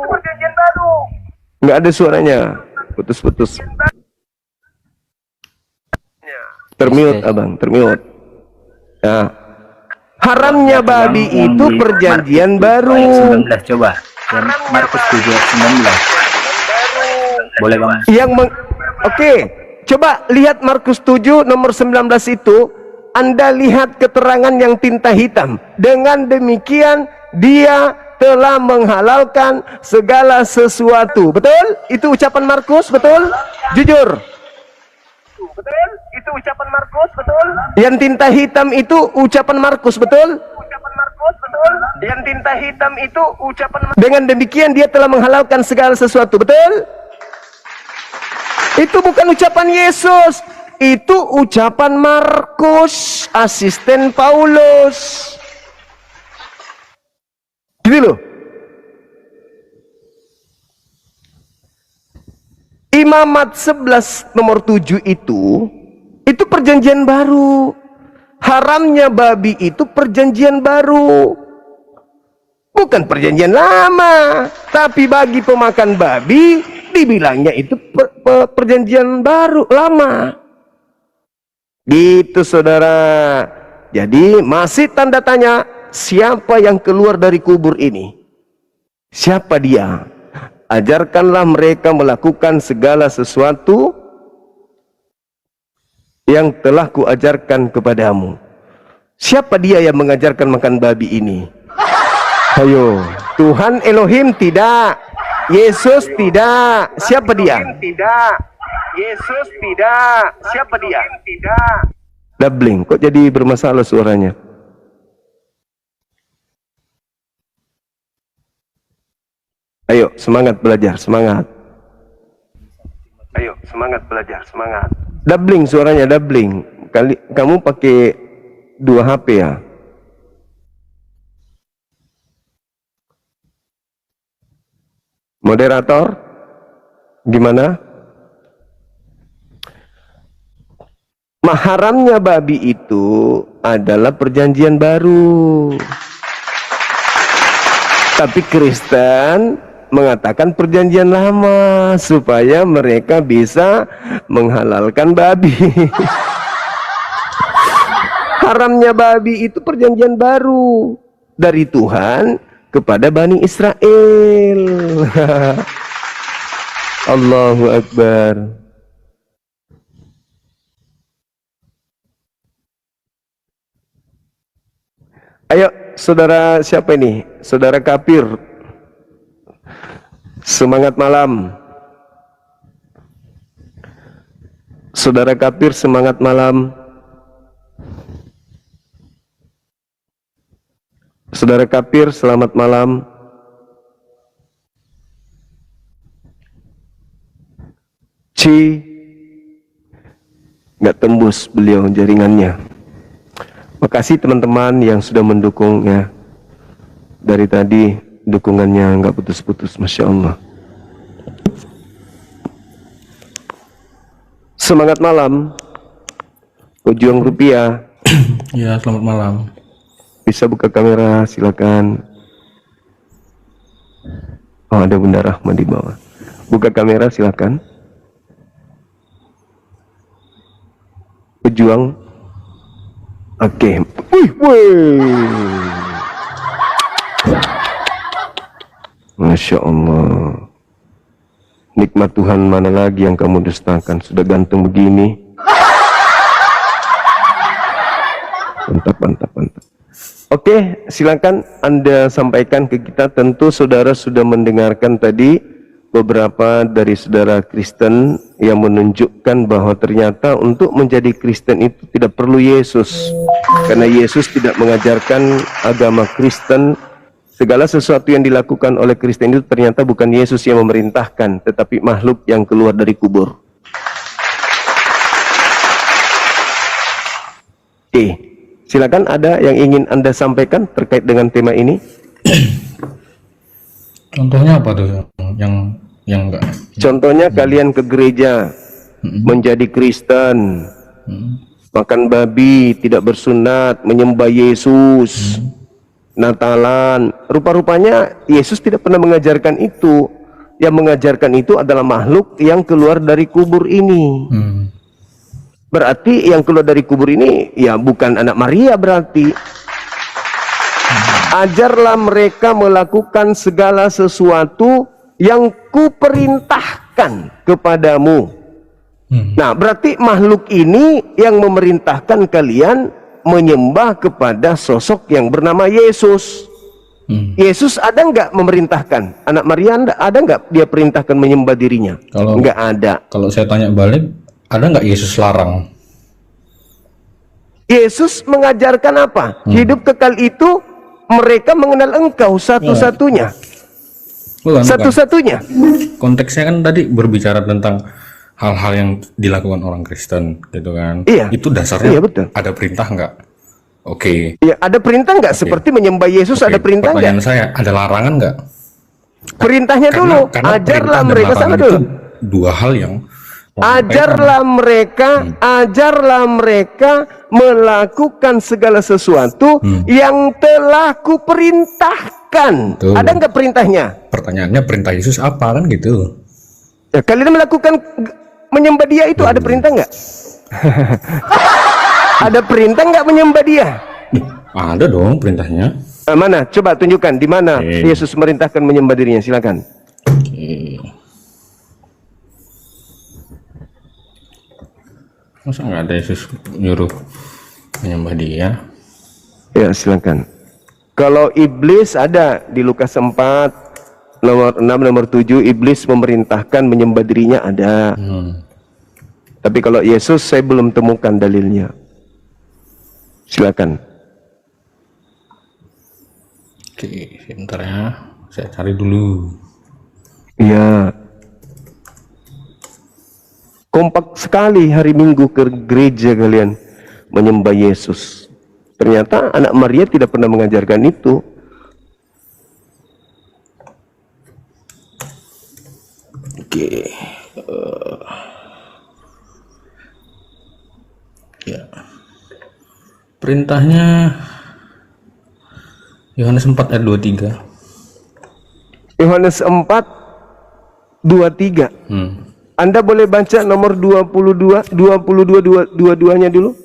Nggak ada suaranya, putus-putus. Termute abang, termute. Nah, haramnya babi itu perjanjian baru. 19 coba. Markus 7:19. Boleh bang? Oke, coba lihat Markus 7 nomor 19 itu. Anda lihat keterangan yang tinta hitam. Dengan demikian dia telah menghalalkan segala sesuatu. Betul? Itu ucapan Markus, betul? Jujur. Betul? Itu ucapan Markus, betul? Yang tinta hitam itu ucapan Markus, betul? Ucapan Markus, betul? Yang tinta hitam itu ucapan Markus. Dengan demikian dia telah menghalalkan segala sesuatu, betul? Itu bukan ucapan Yesus. itu ucapan Markus, asisten Paulus. Gitu loh. Imamat 11 nomor 7 itu perjanjian baru. Haramnya babi itu perjanjian baru. Bukan perjanjian lama. Tapi bagi pemakan babi, dibilangnya itu perjanjian baru, lama. Gitu saudara. Jadi masih tanda tanya, siapa yang keluar dari kubur ini? Siapa dia? Ajarkanlah mereka melakukan segala sesuatu yang telah kuajarkan kepadamu. Siapa dia yang mengajarkan makan babi ini? Ayo, Tuhan Elohim tidak, Yesus tidak. Siapa dia? Tidak, Yesus tidak. Siapa dia? Tidak. Doubling, kok jadi bermasalah suaranya? Ayo, semangat belajar, semangat. Ayo, semangat belajar, semangat. Doubling suaranya, doubling. Kamu pakai 2 HP ya? Moderator, gimana? Haramnya babi itu adalah perjanjian baru. Tapi Kristen mengatakan perjanjian lama supaya mereka bisa menghalalkan babi. Haramnya babi itu perjanjian baru dari Tuhan kepada Bani Israel. Allahu Akbar. Ayo, saudara siapa ini? Saudara kafir. Semangat malam. Saudara kafir, semangat malam. Saudara kafir, selamat malam. Nggak tembus beliau jaringannya. Makasih teman-teman yang sudah mendukung ya. Dari tadi dukungannya nggak putus-putus, Masya Allah. Semangat malam. Pejuang rupiah. Ya, selamat malam. Bisa buka kamera, silakan. Oh, ada Bunda Rahma di bawah. Buka kamera, silakan. Pejuang. Oke. Masya Allah. Nikmat Tuhan mana lagi yang kamu dustakan? Sudah ganteng begini. Mantap, mantap, mantap. Oke, silakan Anda sampaikan ke kita. Tentu saudara sudah mendengarkan tadi beberapa dari saudara Kristen yang menunjukkan bahwa ternyata untuk menjadi Kristen itu tidak perlu Yesus. Karena Yesus tidak mengajarkan agama Kristen. Segala sesuatu yang dilakukan oleh Kristen itu ternyata bukan Yesus yang memerintahkan, tetapi makhluk yang keluar dari kubur. Oke, silakan ada yang ingin Anda sampaikan terkait dengan tema ini. Contohnya apa tuh yang enggak? Contohnya kalian ke gereja menjadi Kristen, makan babi, tidak bersunat, menyembah Yesus, Natalan. Rupa-rupanya Yesus tidak pernah mengajarkan itu. Yang mengajarkan itu adalah makhluk yang keluar dari kubur ini. Berarti yang keluar dari kubur ini ya bukan anak Maria berarti. Ajarlah mereka melakukan segala sesuatu yang kuperintahkan kepadamu. Nah, berarti makhluk ini yang memerintahkan kalian menyembah kepada sosok yang bernama Yesus. Yesus ada nggak memerintahkan? Anak Maria ada nggak dia perintahkan menyembah dirinya? Nggak ada. Kalau saya tanya balik, ada nggak Yesus larang? Yesus mengajarkan apa? Hidup kekal itu mereka mengenal Engkau satu-satunya. Satu-satunya. Konteksnya kan tadi berbicara tentang hal-hal yang dilakukan orang Kristen gitu kan. Iya. Itu dasarnya Iya, betul. ada perintah nggak? Oke. Ya, ada perintah nggak? Oke. Seperti menyembah Yesus Oke, ada perintah pertanyaan nggak? saya, ada larangan nggak? Perintahnya dulu, ajarlah perintah dan mereka larangan sama itu dulu. dua hal yang Ajarlah mereka melakukan segala sesuatu yang telah kuperintahkan. Betul. Ada nggak perintahnya? Pertanyaannya perintah Yesus apa kan gitu? Ya, kalian melakukan menyembah dia itu ada perintah nggak? Ada perintah nggak menyembah dia? Ada dong perintahnya. Mana? Coba tunjukkan di mana Oke. Yesus merintahkan menyembah dirinya. Silakan. Oke. Masa nggak ada Yesus nyuruh menyembah dia? Ya, silakan. Kalau iblis ada di Lukas 4 nomor 6 nomor 7, iblis memerintahkan menyembah dirinya ada. Tapi kalau Yesus saya belum temukan dalilnya. Silakan. Oke, sebentar ya. Saya cari dulu. Iya. Kompak sekali hari Minggu ke gereja kalian menyembah Yesus. Ternyata anak Maria tidak pernah mengajarkan itu. Oke. Ya. Perintahnya Yohanes 4 ayat 23. Yohanes 4:23. Anda boleh baca nomor 22-nya dulu.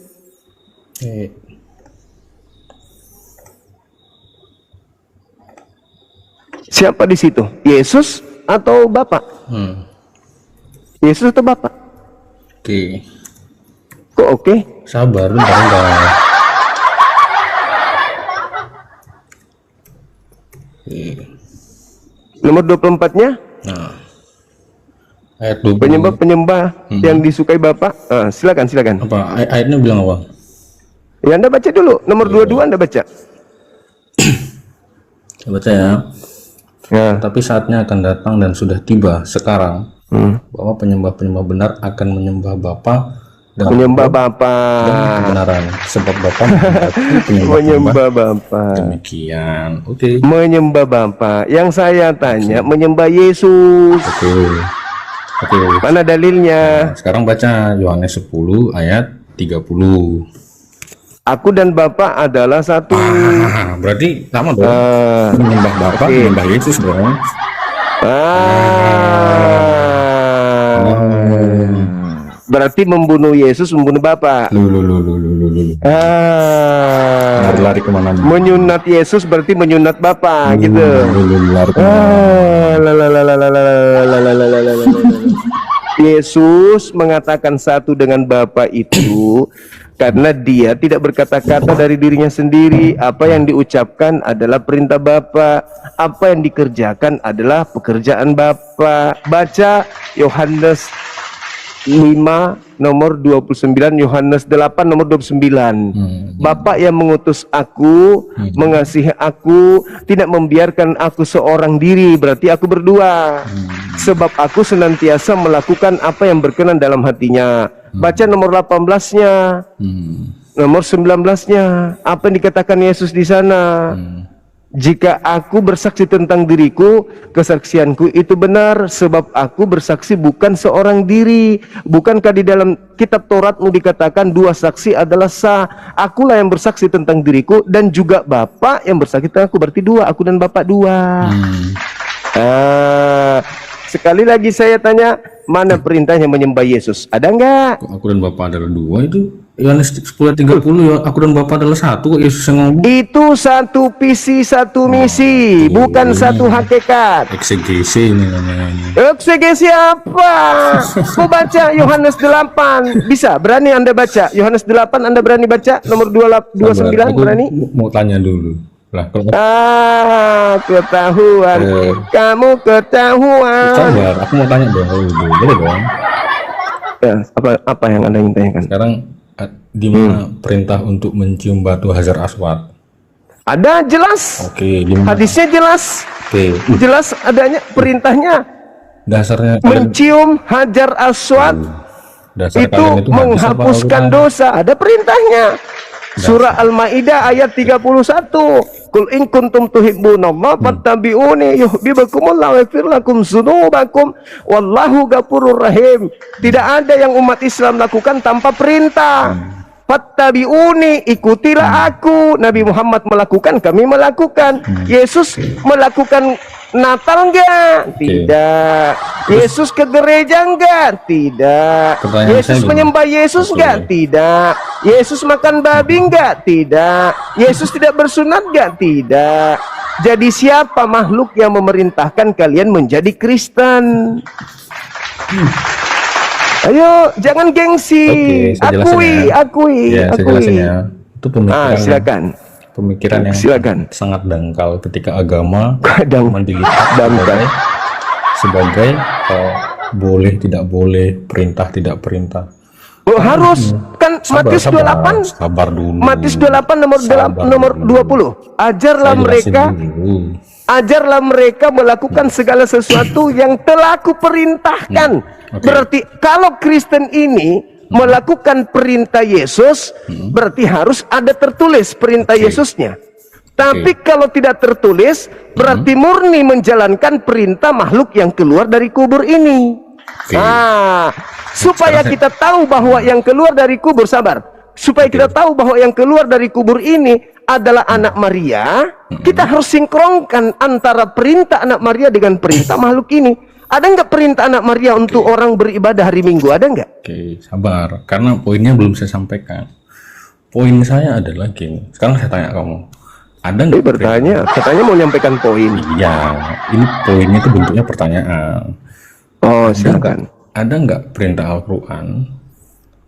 Siapa di situ? Yesus atau Bapak? Yesus atau Bapak? Oke. Kok oke? Sabar, bentar. Nomor 24-nya? Nah. Ayat 20. Penyembah-penyembah yang disukai Bapak. Silakan. Apa ayatnya bilang apa? Ya, Anda baca dulu. Nomor 22 Anda baca. Saya baca ya. Ya. Tapi saatnya akan datang dan sudah tiba sekarang bahwa penyembah-penyembah benar akan menyembah Bapa dan Menyembah dan Bapak. kebenaran, sebab Bapa Menyembah Bapak. Demikian. Oke. Menyembah Bapak. Yang saya tanya menyembah Yesus. Oke. Mana dalilnya? Nah, sekarang baca Yohanes 10 ayat 30. Aku dan Bapak adalah satu. Berarti sama dong. Menyembah Bapa, oke. menyembah Yesus dong. Berarti membunuh Yesus, membunuh Bapak. Lari kemana? Menyunat Yesus berarti menyunat Bapak, gitu. Yesus mengatakan satu dengan Bapa itu karena dia tidak berkata-kata dari dirinya sendiri. Apa yang diucapkan adalah perintah Bapa, apa yang dikerjakan adalah pekerjaan Bapa. Baca Yohanes 5 nomor 29, Yohanes 8 nomor 29. Bapa yang mengutus aku, mengasihi aku, tidak membiarkan aku seorang diri, berarti aku berdua. Sebab aku senantiasa melakukan apa yang berkenan dalam hatinya. Baca nomor 18-nya. Nomor 19-nya. Apa yang dikatakan Yesus di sana? Jika aku bersaksi tentang diriku, kesaksianku itu benar, sebab aku bersaksi bukan seorang diri. Bukankah di dalam kitab Tauratmu dikatakan dua saksi adalah sah? Akulah yang bersaksi tentang diriku dan juga Bapa yang bersaksi tentang aku, berarti dua, aku dan Bapa dua. Sekali lagi saya tanya, mana perintahnya menyembah Yesus? Ada enggak? Aku dan Bapa adalah dua, itu Yohanes 10:30 ya. Aku dan Bapa adalah satu, Yesus yang ngomong. Itu satu visi, satu misi, bukan satu hakikat. Eksegesi ini namanya. Eksegesi apa? Mau baca Yohanes 8. Bisa? Berani Anda baca? Yohanes 8 Anda berani baca? Nomor 29 Aku berani? mau tanya dulu. Lah, kalau Ketahuan. Kamu ketahuan. sabar, aku mau tanya dong. Boleh dong. Ya, apa yang Anda ingin tanyakan? Sekarang di mana perintah untuk mencium batu Hajar Aswad? Ada jelas. Oke, di mana? Hadisnya jelas. Oke. Jelas adanya perintahnya. Dasarnya kalian, Mencium Hajar Aswad dasar itu kalian itu hadis apa menghapuskan Al-Quran? dosa. Ada perintahnya. Surah Al-Maidah ayat 31. Qul in kuntum tuhibbunallah fattabi'uni yuhibbukumullah wa yaghfir lakum dzunubakum wallahu ghafurur rahim. Tidak ada yang umat Islam lakukan tanpa perintah. Fattabi'uni, ikutilah aku. Nabi Muhammad melakukan, kami melakukan. Yesus melakukan Natal enggak? Tidak. Yesus ke gereja enggak? Tidak. Pertanyaan Yesus saya menyembah Yesus enggak? Tidak. Yesus makan babi enggak? Tidak. Yesus tidak bersunat enggak? Tidak. Jadi siapa makhluk yang memerintahkan kalian menjadi Kristen? Ayo, jangan gengsi. Oke, saya jelasin ya. Akui. Ya, saya jelasin ya. Itu pemikiran, Silakan. pemikiran yang Silakan. sangat dangkal ketika agama Kadang mendilihat sebagai boleh tidak boleh, perintah tidak perintah. Oh, harus kan Matius 28. Sabar dulu. Matius 28 nomor 20. Ajarlah Saya jelasin mereka, dulu. ajarlah mereka melakukan segala sesuatu yang telah kuperintahkan. Oke. Berarti kalau Kristen ini melakukan perintah Yesus, berarti harus ada tertulis perintah Yesusnya. Tapi kalau tidak tertulis, berarti murni menjalankan perintah makhluk yang keluar dari kubur ini. Nah, supaya kita tahu bahwa yang keluar dari kubur, supaya kita tahu bahwa yang keluar dari kubur ini adalah anak Maria, kita harus sinkronkan antara perintah anak Maria dengan perintah makhluk ini. Ada nggak perintah anak Maria untuk orang beribadah hari Minggu? Ada nggak? Oke, sabar. Karena poinnya belum saya sampaikan. Poin saya adalah gini. Sekarang saya tanya kamu. Ada nggak? Bertanya, katanya mau nyampaikan poin. Iya, ini poinnya itu bentuknya pertanyaan. Oh, silakan. Ada nggak perintah Al-Quran?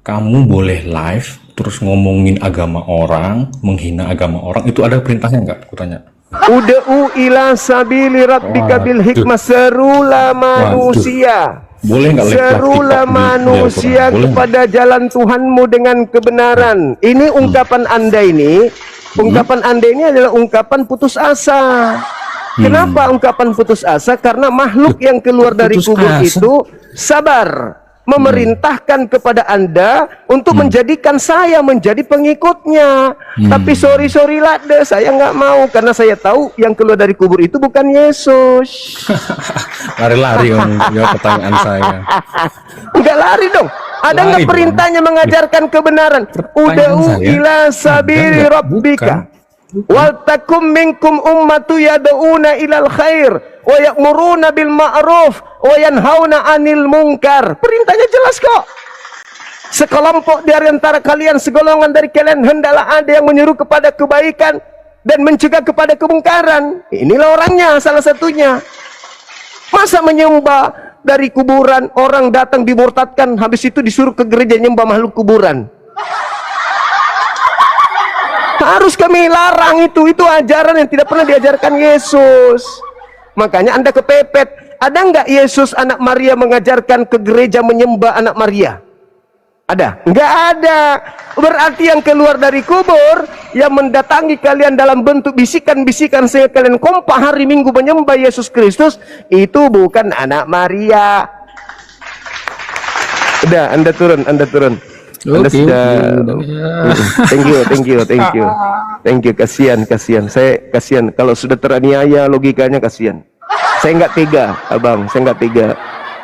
Kamu boleh live, terus ngomongin agama orang, menghina agama orang. Itu ada perintahnya nggak? Aku tanya. Ud'u ila sabili rabbika bil hikmah, serulah manusia. Boleh nggak serulah manusia kepada jalan Tuhanmu dengan kebenaran. Ini ungkapan Anda ini, ungkapan Anda ini adalah ungkapan putus asa. Kenapa ungkapan putus asa? Karena makhluk yang keluar dari kubur itu sabar, memerintahkan kepada Anda untuk menjadikan saya menjadi pengikutnya. Tapi sorry lah deh, saya nggak mau karena saya tahu yang keluar dari kubur itu bukan Yesus. Lari-lari kamu jawab pertanyaan saya. Enggak lari dong. Ada nggak perintahnya mengajarkan kebenaran? Ud'u ila sabili rabbika wal takum minkum ummatu yad'una ilal khair wa ya'muruna bil ma'ruf wa yanhauna 'anil munkar. Perintahnya jelas kok. Sekelompok dari antara kalian, segolongan dari kalian hendaklah ada yang menyuruh kepada kebaikan dan mencegah kepada kemungkaran. Inilah orangnya, salah satunya. Masa menyembah dari kuburan, orang datang dimurtadkan, habis itu disuruh ke gereja nyembah makhluk kuburan. Harus kami larang itu ajaran yang tidak pernah diajarkan Yesus. Makanya Anda kepepet. Ada nggak Yesus anak Maria mengajarkan ke gereja menyembah anak Maria? Ada? Nggak ada. Berarti yang keluar dari kubur, yang mendatangi kalian dalam bentuk bisikan-bisikan sehingga kalian kompak hari Minggu menyembah Yesus Kristus, itu bukan anak Maria. Udah, Anda turun. Anda sudah. Thank you. Kasihan. Saya kasihan. Kalau sudah teraniaya, logikanya kasihan. Saya nggak tega, abang. Saya nggak tega.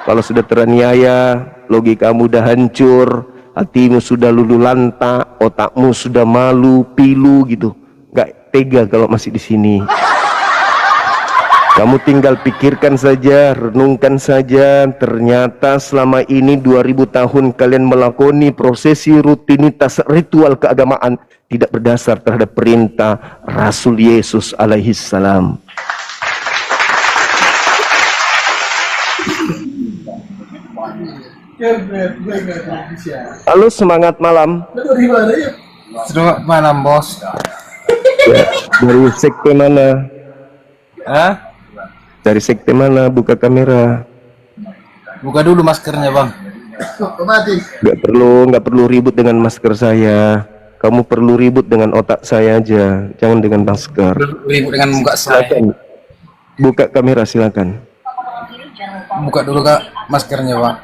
Kalau sudah teraniaya, logikamu udah hancur, hatimu sudah lulu lanta, otakmu sudah malu, pilu gitu. Nggak tega kalau masih di sini. Kamu tinggal pikirkan saja, renungkan saja. Ternyata selama ini 2000 tahun kalian melakoni prosesi rutinitas ritual keagamaan tidak berdasar terhadap perintah Rasul Yesus alaihi salam. Halo, semangat malam. Selamat malam, bos. Ya, dari sekte mana? Hah? Dari sekte mana? Buka kamera. Buka dulu maskernya, bang. Nggak perlu ribut dengan masker saya. Kamu perlu ribut dengan otak saya aja, jangan dengan masker. Ribut dengan muka saya. Silakan. Buka kamera, silakan. buka dulu Kak maskernya Bang.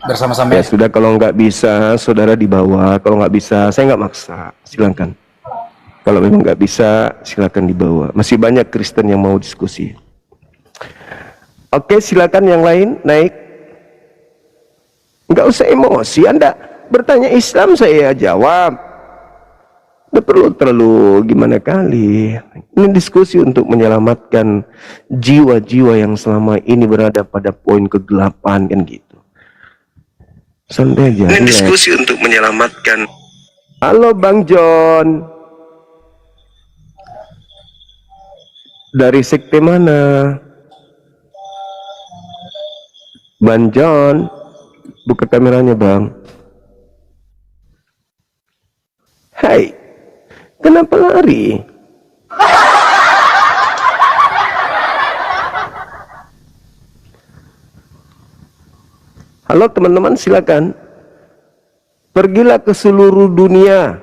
Bersama-sama. Ya sudah, kalau nggak bisa saudara dibawa, kalau nggak bisa saya nggak maksa, silakan. Kalau memang nggak bisa silakan dibawa. Masih banyak Kristen yang mau diskusi. Oke, silakan yang lain naik. Nggak usah emosi, Anda bertanya Islam saya jawab. Nggak perlu terlalu gimana kali. Ini diskusi untuk menyelamatkan jiwa-jiwa yang selama ini berada pada poin kegelapan kan gitu. Santai aja. Ini diskusi untuk menyelamatkan. Halo Bang John. Dari sekte mana? Bang John, buka kameranya Bang. Hai, kenapa lari? Halo teman-teman, silakan. Pergilah ke seluruh dunia.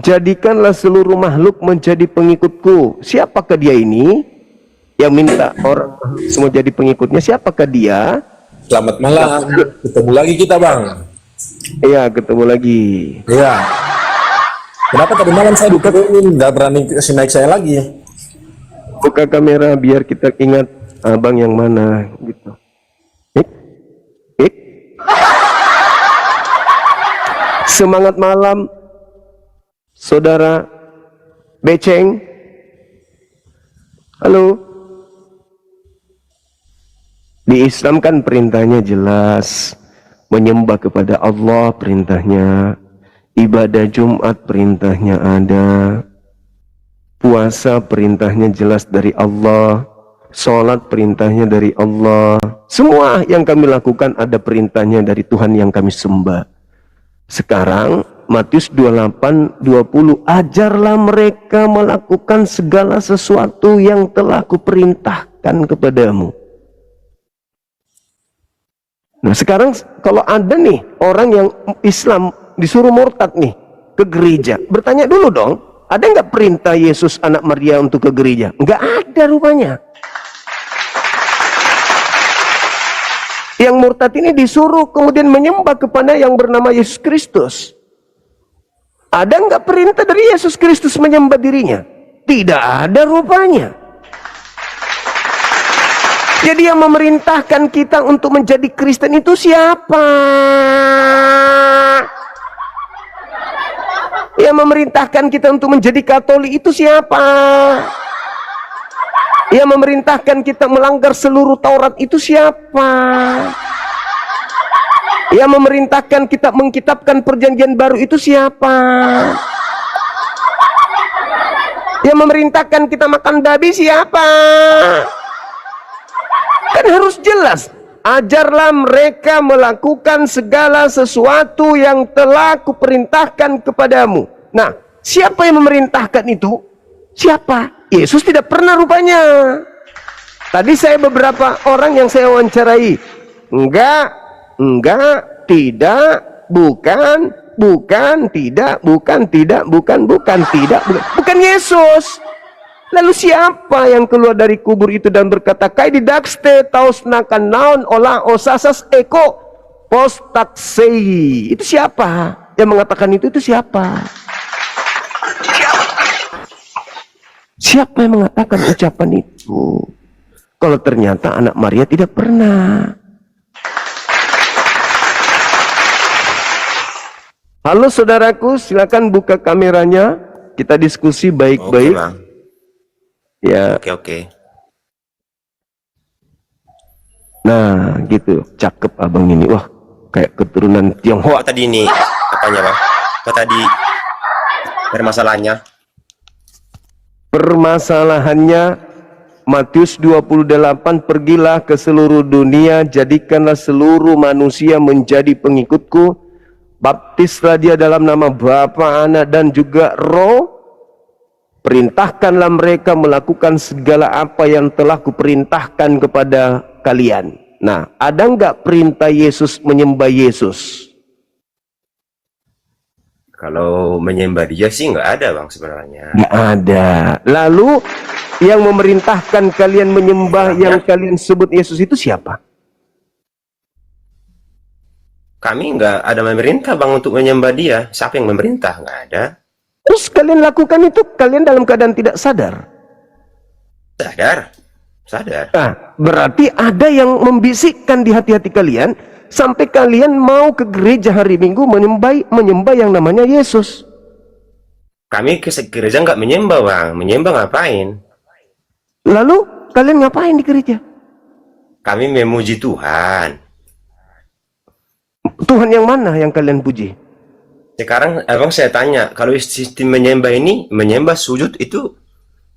Jadikanlah seluruh makhluk menjadi pengikutku. Siapakah dia ini? Yang minta orang semua jadi pengikutnya. Siapakah dia? Selamat malam. Ketemu lagi kita Bang. Iya, ketemu lagi. Iya. Kenapa tadi malam saya diturunin, nggak berani kasih naik saya lagi? Buka kamera biar kita ingat abang yang mana gitu. Semangat malam, saudara Beceng. Halo. Di Islam kan perintahnya jelas, menyembah kepada Allah perintahnya, ibadah Jumat perintahnya ada, puasa perintahnya jelas dari Allah, sholat perintahnya dari Allah. Semua yang kami lakukan ada perintahnya dari Tuhan yang kami sembah. Sekarang Matius 28:20, ajarlah mereka melakukan segala sesuatu yang telah kuperintahkan kepadamu. Nah sekarang kalau ada nih orang yang Islam disuruh murtad nih ke gereja, bertanya dulu dong, ada nggak perintah Yesus anak Maria untuk ke gereja? Nggak ada rupanya. Yang murtad ini disuruh kemudian menyembah kepada yang bernama Yesus Kristus. Ada nggak perintah dari Yesus Kristus menyembah dirinya? Tidak ada rupanya. Jadi yang memerintahkan kita untuk menjadi Kristen itu siapa? Yang memerintahkan kita untuk menjadi Katolik itu siapa? Yang memerintahkan kita melanggar seluruh Taurat itu siapa? Yang memerintahkan kita mengkitabkan perjanjian baru itu siapa? Yang memerintahkan kita makan babi siapa? Kan harus jelas. Ajarlah mereka melakukan segala sesuatu yang telah kuperintahkan kepadamu. Nah, siapa yang memerintahkan itu? Siapa? Yesus tidak pernah rupanya. Tadi saya beberapa orang yang saya wawancarai. Enggak, tidak, bukan, tidak, bukan Yesus. Lalu siapa yang keluar dari kubur itu dan berkata, kai didakste taus nakan naon olah osasas eko postaksei. Itu siapa? Yang mengatakan itu siapa? Siapa yang mengatakan ucapan itu? Kalau ternyata anak Maria tidak pernah. Halo saudaraku, silakan buka kameranya. Kita diskusi baik-baik. Ya. Oke. Nah, gitu. Cakep abang ini. Wah, kayak keturunan Tionghoa. Apa tadi ini? Apanya Bang? Apa tadi permasalahannya? Permasalahannya Matius 28, pergilah ke seluruh dunia, jadikanlah seluruh manusia menjadi pengikutku, baptislah dia dalam nama Bapa, Anak dan juga Roh, perintahkanlah mereka melakukan segala apa yang telah kuperintahkan kepada kalian. Nah, ada nggak perintah Yesus menyembah Yesus? Kalau menyembah dia sih nggak ada Bang sebenarnya. Nggak ada. Lalu yang memerintahkan kalian menyembah yang kalian sebut Yesus itu siapa? Kami nggak ada memerintah bang untuk menyembah dia. Siapa yang memerintah? Nggak ada. Terus kalian lakukan itu, kalian dalam keadaan tidak sadar. Sadar. Sadar. Nah, berarti ada yang membisikkan di hati-hati kalian sampai kalian mau ke gereja hari Minggu menyembah yang namanya Yesus. Kami ke gereja nggak menyembah bang. Menyembah ngapain? Lalu kalian ngapain di gereja? Kami memuji Tuhan. Tuhan yang mana yang kalian puji? Sekarang abang saya tanya, kalau sistem menyembah ini, menyembah sujud itu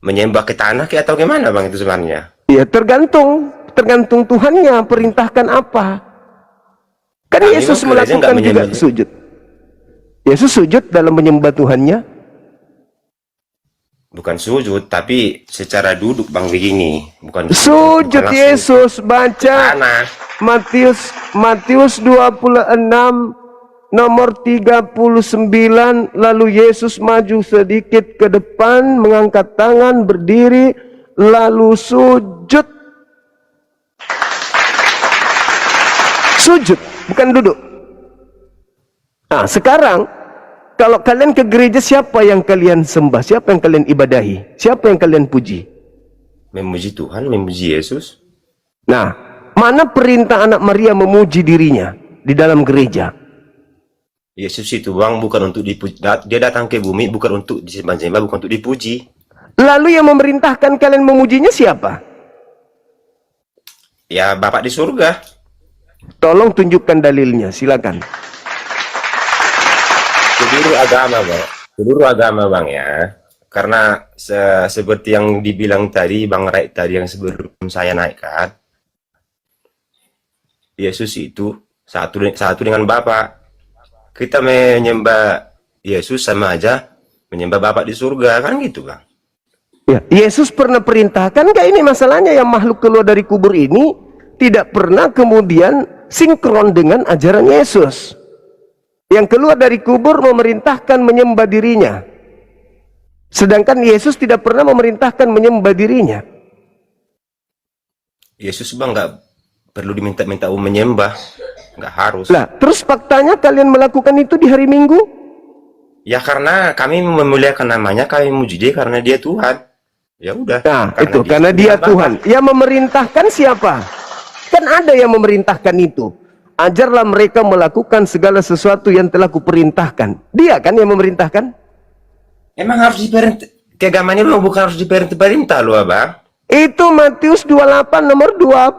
menyembah ke tanah atau gimana bang itu sebenarnya? Ya tergantung Tuhannya perintahkan apa. Kan Kami Yesus ke gereja melakukan nggak juga menyembah. sujud. Yesus sujud dalam menyembah Tuhannya. Bukan sujud, tapi secara duduk bang begini. Bukan Sujud bukan langsung Yesus, baca tanah. Matius 26 nomor 39. Lalu Yesus maju sedikit ke depan, mengangkat tangan, berdiri, lalu sujud. Sujud, bukan duduk. Nah, sekarang kalau kalian ke gereja, siapa yang kalian sembah? Siapa yang kalian ibadahi? Siapa yang kalian puji? Memuji Tuhan, memuji Yesus. Nah, mana perintah anak Maria memuji dirinya di dalam gereja? Yesus itu bang bukan untuk dipuji. Dia datang ke bumi bukan untuk disembah-sembah, bukan untuk dipuji. Lalu yang memerintahkan kalian memujinya siapa? Ya Bapak di surga. Tolong tunjukkan dalilnya, silakan. Seluruh agama bang. Seluruh agama bang ya. Karena seperti yang dibilang tadi Bang Rai tadi yang sebelum saya naikkan. Yesus itu satu dengan Bapa. Kita menyembah Yesus sama aja menyembah Bapa di surga, kan gitu bang. Ya, Yesus pernah perintahkan nggak? Ini masalahnya, yang makhluk keluar dari kubur ini tidak pernah kemudian sinkron dengan ajaran Yesus. Yang keluar dari kubur memerintahkan menyembah dirinya, sedangkan Yesus tidak pernah memerintahkan menyembah dirinya. Yesus bang nggak perlu diminta-minta menyembah, nggak harus. Lah, terus faktanya kalian melakukan itu di hari Minggu? Ya karena kami memuliakan namanya, kami memuji dia karena dia Tuhan. Ya udah. Nah, karena dia Tuhan. Yang memerintahkan siapa? Kan ada yang memerintahkan itu. Ajarlah mereka melakukan segala sesuatu yang telah kuperintahkan. Dia kan yang memerintahkan? Emang harus diperintah? Keagamaan ini bukan harus diperintah loh abang. Itu Matius 28 nomor 20.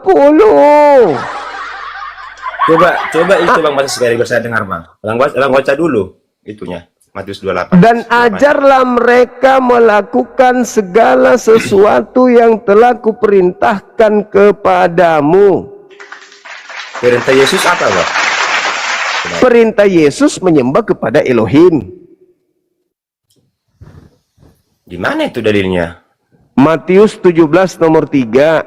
Coba itu bang baca sekali saya dengar bang. Abang baca dulu itunya. Matius 28. Dan ajarlah mereka melakukan segala sesuatu yang telah kuperintahkan kepadamu. Perintah Yesus apa bang? Perintah Yesus menyembah kepada Elohim. Di mana itu dalilnya? Matius 17 nomor 3.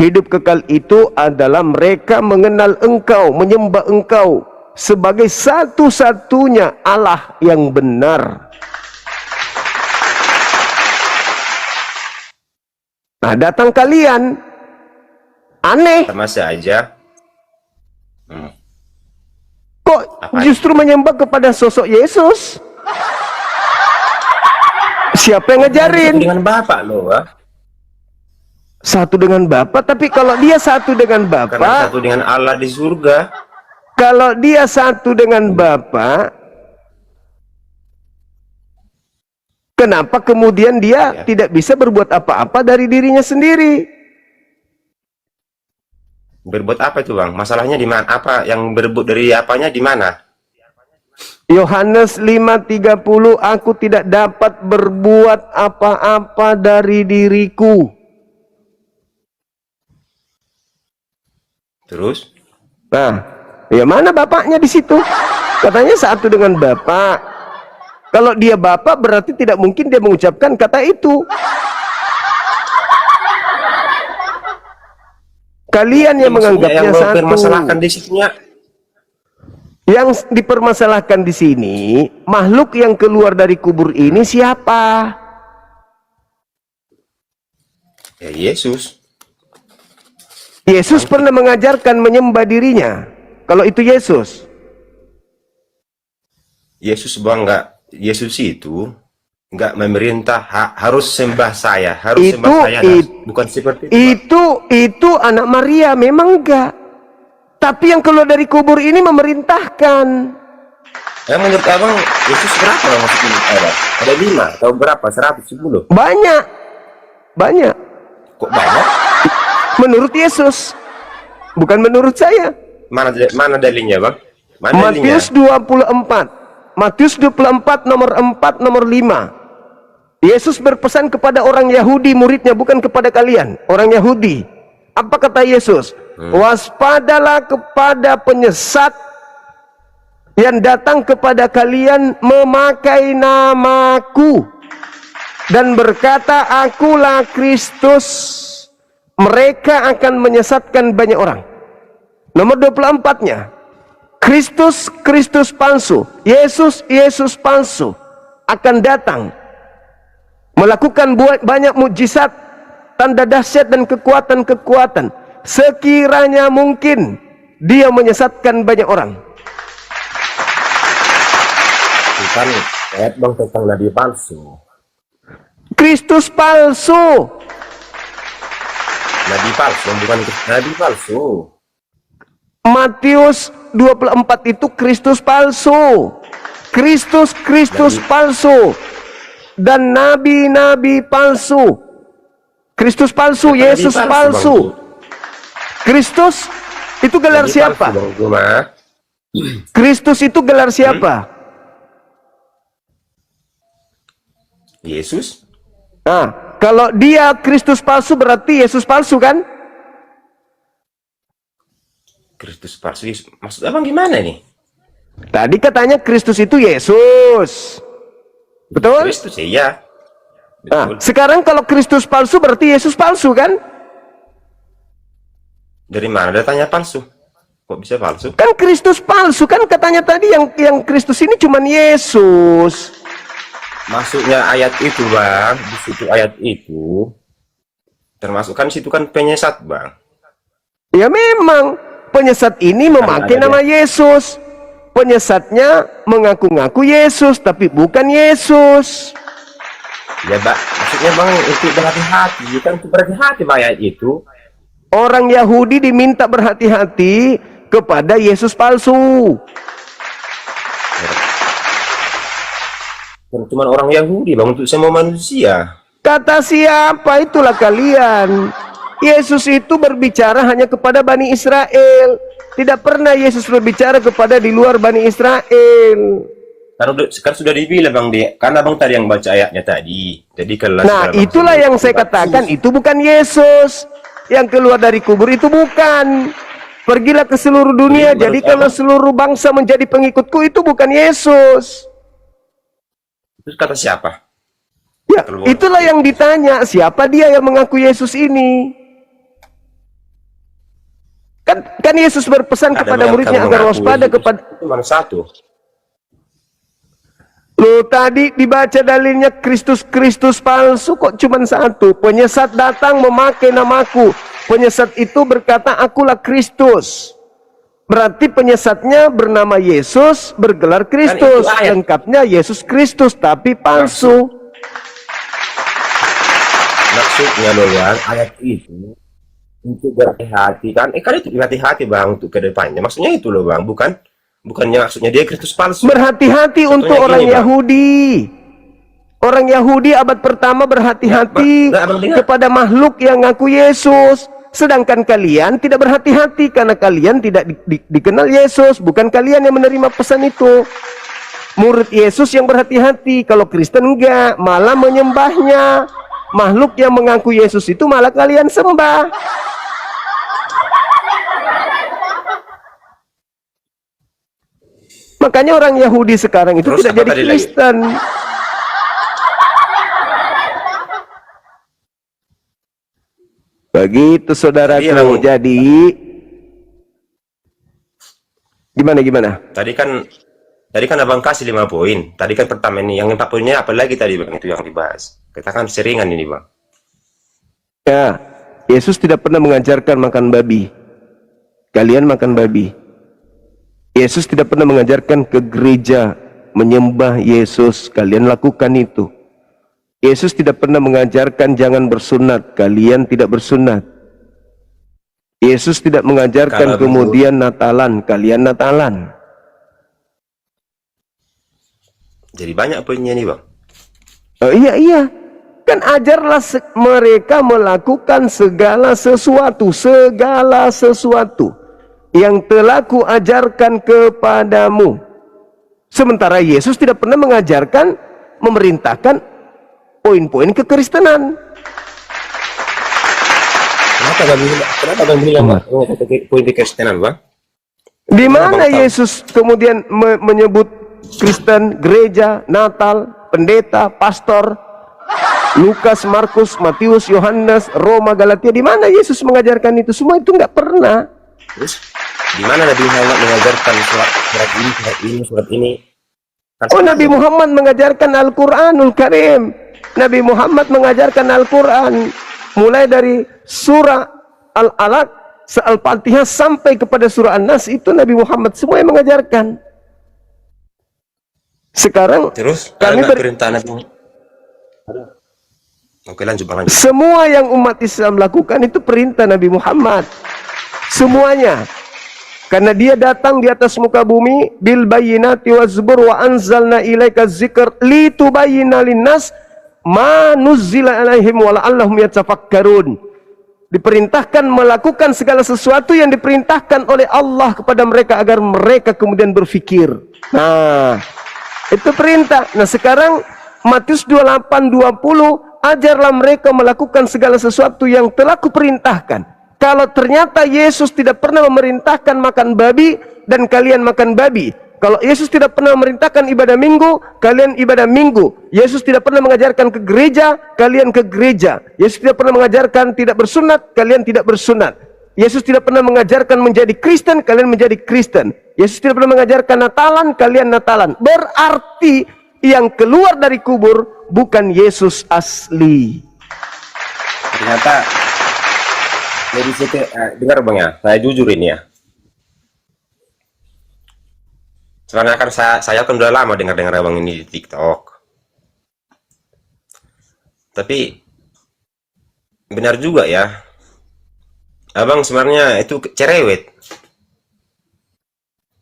Hidup kekal itu adalah mereka mengenal engkau, menyembah engkau sebagai satu-satunya Allah yang benar. Nah, datang kalian aneh. Sama saja. Kok justru menyembah kepada sosok Yesus? Siapa yang ngajarin? Dengan Bapak loh, Satu dengan Bapa, tapi kalau dia satu dengan Bapa, karena satu dengan Allah di surga. kalau dia satu dengan Bapa, kenapa kemudian dia tidak bisa berbuat apa-apa dari dirinya sendiri? Berbuat apa itu bang? Masalahnya di mana? Apa yang berbuat dari apanya di mana? Yohanes 5:30, aku tidak dapat berbuat apa-apa dari diriku. Terus? Nah, ya mana bapaknya di situ? Katanya satu dengan Bapak. Kalau dia Bapak berarti tidak mungkin dia mengucapkan kata itu. Kalian yang menganggapnya yang satu. dipermasalahkan di situnya. Yang dipermasalahkan di sini, makhluk yang keluar dari kubur ini siapa? Ya Yesus. Yesus pernah mengajarkan menyembah dirinya. Kalau itu Yesus. Yesus bang nggak, Yesus itu nggak memerintah harus sembah saya, harus sembah saya, bukan seperti itu. Itu anak Maria memang enggak. Tapi yang keluar dari kubur ini memerintahkan. Menurut abang Yesus berapa orang masuk ini? Ada 5 atau berapa? 110? Banyak. Kok banyak? Menurut Yesus, bukan menurut saya. Mana dalilnya bang? Mana Matius 24. Matius 24 nomor 4 nomor 5. Yesus berpesan kepada orang Yahudi muridnya, bukan kepada kalian, orang Yahudi. Apa kata Yesus? Waspadalah kepada penyesat yang datang kepada kalian memakai namaku dan berkata, akulah Kristus. Mereka akan menyesatkan banyak orang. Nomor 24-nya, Kristus palsu, Yesus palsu akan datang melakukan banyak mukjizat, tanda dahsyat dan kekuatan-kekuatan. Sekiranya mungkin dia menyesatkan banyak orang. Bukan ayat bang tentang nabi palsu. Kristus palsu. Nabi palsu, bukan nabi palsu. Matius 24 itu Kristus palsu. Kristus palsu. Dan nabi-nabi palsu. Kristus palsu, Yesus palsu. Kristus itu gelar siapa? Kristus itu gelar siapa? Yesus. Nah, kalau dia Kristus palsu berarti Yesus palsu kan? Kristus palsu, maksud abang gimana nih? Tadi katanya Kristus itu Yesus. Betul? Kristus iya. Nah, sekarang kalau Kristus palsu berarti Yesus palsu kan? Dari mana datanya palsu? Kok bisa palsu? Kan Kristus palsu kan katanya tadi yang Kristus ini cuman Yesus. Maksudnya ayat itu bang, di situ ayat itu termasuk kan situ kan penyesat bang. Ya memang penyesat ini memakai nama Yesus. Penyesatnya mengaku-ngaku Yesus tapi bukan Yesus. Ya bang, maksudnya bang untuk berhati-hati, kan untuk berhati-hati bang ayat itu. Orang Yahudi diminta berhati-hati kepada Yesus palsu. Cuma orang Yahudi bang, untuk semua manusia. Kata siapa? Itulah kalian. Yesus itu berbicara hanya kepada Bani Israel. Tidak pernah Yesus berbicara kepada di luar Bani Israel. Kan sudah dibilang bang, karena bang tadi yang baca ayatnya tadi. Jadi kelas. Nah itulah yang saya katakan, itu bukan Yesus. Yang keluar dari kubur itu bukan. Pergilah ke seluruh dunia, jadi kalau seluruh bangsa menjadi pengikutku, itu bukan Yesus. Terus kata siapa? Ya, itulah yang ditanya, siapa dia yang mengaku Yesus ini? Kan Yesus berpesan kepada muridnya agar waspada kepada cuma satu. Loh, tadi dibaca dalilnya Kristus palsu, kok cuma satu. Penyesat datang memakai namaku. Penyesat itu berkata, akulah Kristus. Berarti penyesatnya bernama Yesus, bergelar Kristus. Lengkapnya Yesus Kristus, tapi palsu. Maksudnya loh bang, ayat itu untuk berhati-hati kan? Kan itu berhati-hati bang untuk kedepannya. Maksudnya itu loh bang, bukannya maksudnya dia Kristus palsu. Berhati-hati untuk orang Yahudi. Orang Yahudi abad pertama berhati-hati kepada makhluk yang ngaku Yesus. Sedangkan kalian tidak berhati-hati karena kalian tidak dikenal Yesus. Bukan kalian yang menerima pesan itu. Murid Yesus yang berhati-hati. Kalau Kristen enggak, malah menyembahnya. Makhluk yang mengaku Yesus itu malah kalian sembah. Makanya orang Yahudi sekarang itu tidak jadi Kristen. Begitu saudaraku. Jadi gimana? Tadi kan abang kasih 5 poin. Tadi kan pertama ini, yang 4 poinnya apa lagi tadi bang itu yang dibahas? Kita kan seringan ini bang. Ya, Yesus tidak pernah mengajarkan makan babi. Kalian makan babi. Yesus tidak pernah mengajarkan ke gereja menyembah Yesus, kalian lakukan itu. Yesus tidak pernah mengajarkan jangan bersunat, kalian tidak bersunat. Yesus tidak mengajarkan Kalau kemudian Natalan, kalian Natalan. Jadi banyak poinnya nih bang. Oh, iya. Kan ajarlah mereka melakukan segala sesuatu yang telah kuajarkan kepadamu. Sementara Yesus tidak pernah mengajarkan, memerintahkan poin-poin kekristenan. Kenapa bang bilang poin kekristenan bang? Di mana Yesus kemudian menyebut Kristen, gereja, Natal, pendeta, pastor, Lukas, Markus, Matius, Yohanes, Roma, Galatia? Di mana Yesus mengajarkan itu? Semua itu nggak pernah. Terus di mana Nabi Muhammad mengajarkan surat ini? Oh, Nabi Muhammad mengajarkan Al-Quranul Karim. Nabi Muhammad mengajarkan Al-Quran mulai dari surah Al-Alaq, Al-Fatihah sampai kepada surah An-Nas. Itu Nabi Muhammad semua yang mengajarkan. Sekarang terus kami perintah Nabi. Oke, lanjut bang. Semua yang umat Islam lakukan itu perintah Nabi Muhammad. Semuanya. Karena dia datang di atas muka bumi bil bayyinati waz-zubur wa anzalna ilaika dzikr litubayyana linnas ma nuzzila alaihim wa la'allahum yatafakkarun. Diperintahkan melakukan segala sesuatu yang diperintahkan oleh Allah kepada mereka agar mereka kemudian berfikir. Nah, itu perintah. Nah, sekarang Matius 28:20, ajarlah mereka melakukan segala sesuatu yang telah kuperintahkan. Kalau ternyata Yesus tidak pernah memerintahkan makan babi dan kalian makan babi. Kalau Yesus tidak pernah memerintahkan ibadah minggu, kalian ibadah minggu. Yesus tidak pernah mengajarkan ke gereja, kalian ke gereja. Yesus tidak pernah mengajarkan tidak bersunat, kalian tidak bersunat. Yesus tidak pernah mengajarkan menjadi Kristen, kalian menjadi Kristen. Yesus tidak pernah mengajarkan Natalan, kalian Natalan. Berarti yang keluar dari kubur bukan Yesus asli. Ternyata dari situ, dengar bang ya, saya jujur ini ya. Soalnya kan saya kan udah lama dengar abang ini di TikTok. Tapi benar juga ya, abang sebenarnya itu cerewet.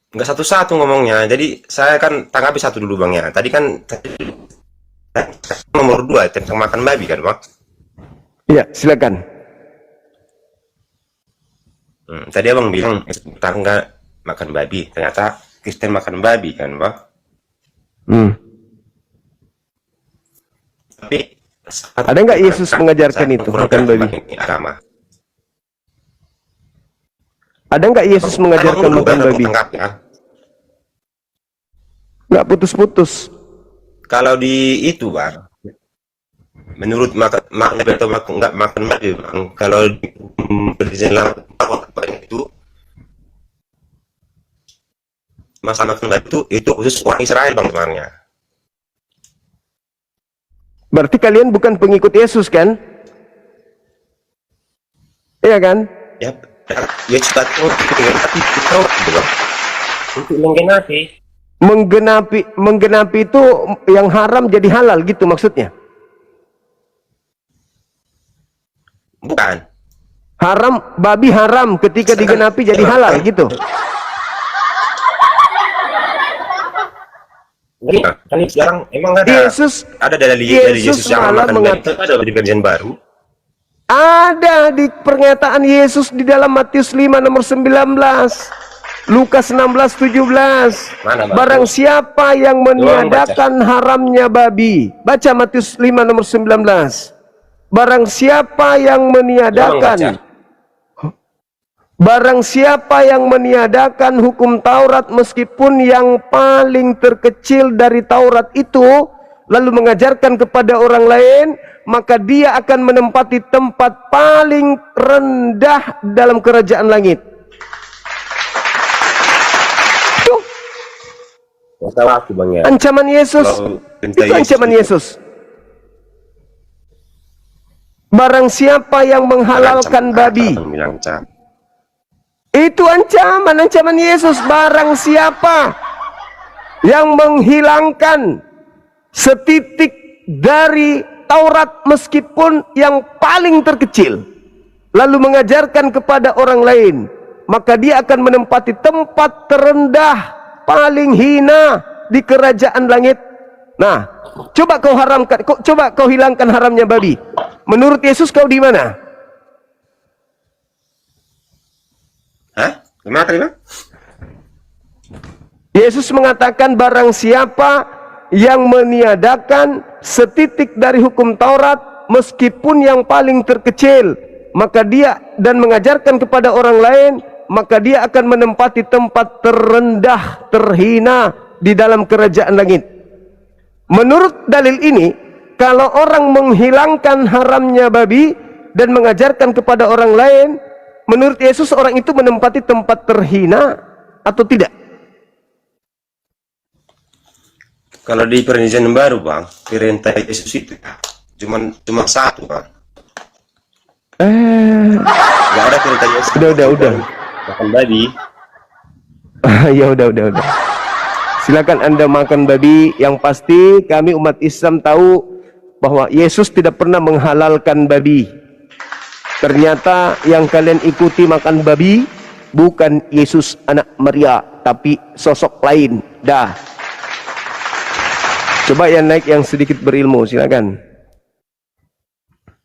Nggak satu-satu ngomongnya. Jadi saya kan tanggapi satu dulu bang ya. Tadi nomor 2 tentang makan babi kan bang? Iya, silakan. Tadi abang bilang tetangga makan babi, ternyata Kristen makan babi kan bang? Tapi ada nggak Yesus mengajarkan itu makan babi? Agama. Ada nggak Yesus mengajarkan makan babi? Nggak putus-putus. Kalau di itu bang, menurut makan atau nggak makan babi bang, kalau di perjanjian itu masalah makan babi itu khusus orang Israel bang sebenarnya. Berarti kalian bukan pengikut Yesus kan? Iya kan? Ya, ya sudah untuk menggenapi itu yang haram jadi halal gitu maksudnya? Bukan. Haram, babi haram ketika digenapi jadi halal gitu. Kan sekarang emang ada Yesus dari Yesus yang makan babi, ada di perjanjian baru. Ada di pernyataan Yesus di dalam Matius 5 nomor 19, Lukas 16:17. Barang siapa yang meniadakan haramnya babi. Baca Matius 5 nomor 19. Barang siapa yang meniadakan hukum Taurat meskipun yang paling terkecil dari Taurat itu lalu mengajarkan kepada orang lain, maka dia akan menempati tempat paling rendah dalam kerajaan langit. Ancaman Yesus. Itu ancaman Yesus. Barang siapa yang menghalalkan babi. Itu ancaman Yesus. Barang siapa yang menghilangkan setitik dari Taurat meskipun yang paling terkecil, lalu mengajarkan kepada orang lain, maka dia akan menempati tempat terendah, paling hina di kerajaan langit. Nah, coba kau haramkan, coba kau hilangkan haramnya babi. Menurut Yesus kau di mana? Hah? Gimana tadi, Bang? Yesus mengatakan barang siapa yang meniadakan setitik dari hukum Taurat meskipun yang paling terkecil, maka dia dan mengajarkan kepada orang lain, maka dia akan menempati tempat terendah, terhina di dalam kerajaan langit. Menurut dalil ini, kalau orang menghilangkan haramnya babi dan mengajarkan kepada orang lain, menurut Yesus orang itu menempati tempat terhina atau tidak? Kalau di perjanjian baru, Bang, perintah Yesus itu cuma satu, Bang. Gak ada perintah Yesus. Udah. Makan babi. Ya udah. Silakan Anda makan babi. Yang pasti kami umat Islam tahu bahwa Yesus tidak pernah menghalalkan babi. Ternyata yang kalian ikuti makan babi bukan Yesus anak Maria, tapi sosok lain. Dah. Coba yang naik yang sedikit berilmu, silakan.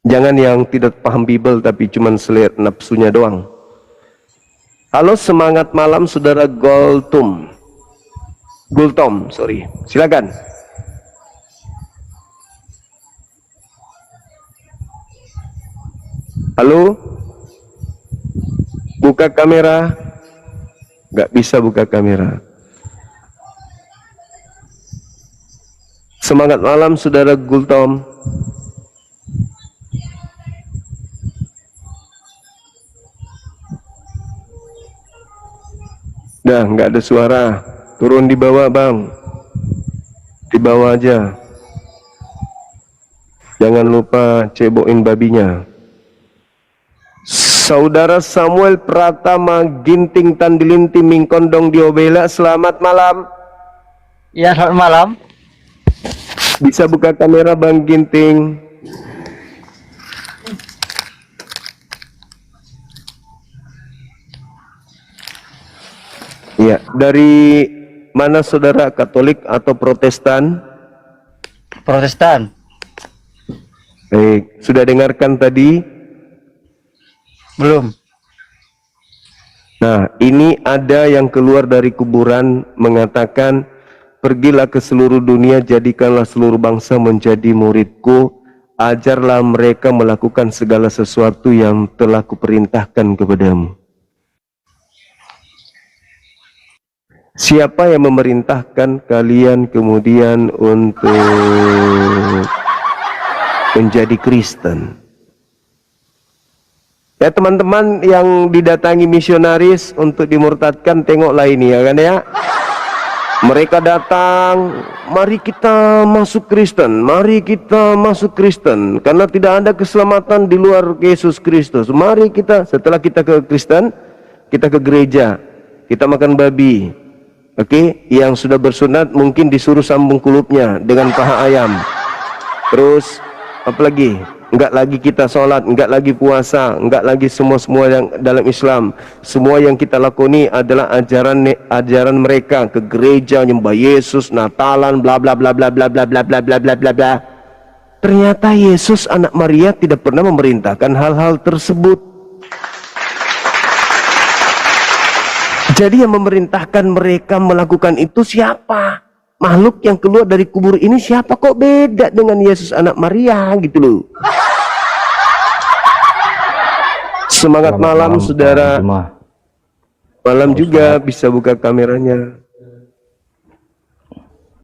Jangan yang tidak paham Bible tapi cuman selir nafsunya doang. Halo, semangat malam saudara Gultom, sorry. Silakan. Halo? Buka kamera. Gak bisa buka kamera. Semangat malam saudara Gultom. Dah, nggak ada suara. Turun di bawah, Bang. Di bawah aja. Jangan lupa cebokin babinya. Saudara Samuel Pratama Ginting Tandilinti Mingkondong Diobela, selamat malam. Ya, selamat malam. Bisa buka kamera Bang Ginting. Ya, dari mana saudara, Katolik atau Protestan? Protestan. Baik, sudah dengarkan tadi? Belum. Nah, ini ada yang keluar dari kuburan mengatakan, pergilah ke seluruh dunia, jadikanlah seluruh bangsa menjadi muridku, ajarlah mereka melakukan segala sesuatu yang telah kuperintahkan kepadamu. Siapa yang memerintahkan kalian kemudian untuk menjadi Kristen? Ya teman-teman yang didatangi misionaris untuk dimurtadkan, tengoklah ini ya kan ya. Mereka datang, mari kita masuk Kristen, mari kita masuk Kristen, karena tidak ada keselamatan di luar Yesus Kristus. Mari kita, setelah kita ke Kristen, kita ke gereja, kita makan babi. Oke, yang sudah bersunat mungkin disuruh sambung kulupnya dengan paha ayam. Terus apalagi? Enggak lagi kita sholat, enggak lagi puasa, enggak lagi semua yang dalam Islam. Semua yang kita lakoni adalah ajaran mereka, ke gereja, nyembah Yesus, Natalan, bla bla bla bla bla bla bla bla bla bla bla bla. Ternyata Yesus anak Maria tidak pernah memerintahkan hal-hal tersebut. Jadi yang memerintahkan mereka melakukan itu siapa? Makhluk yang keluar dari kubur ini siapa? Kok beda dengan Yesus anak Maria gitu loh. Semangat malam saudara. Malam juga, bisa buka kameranya.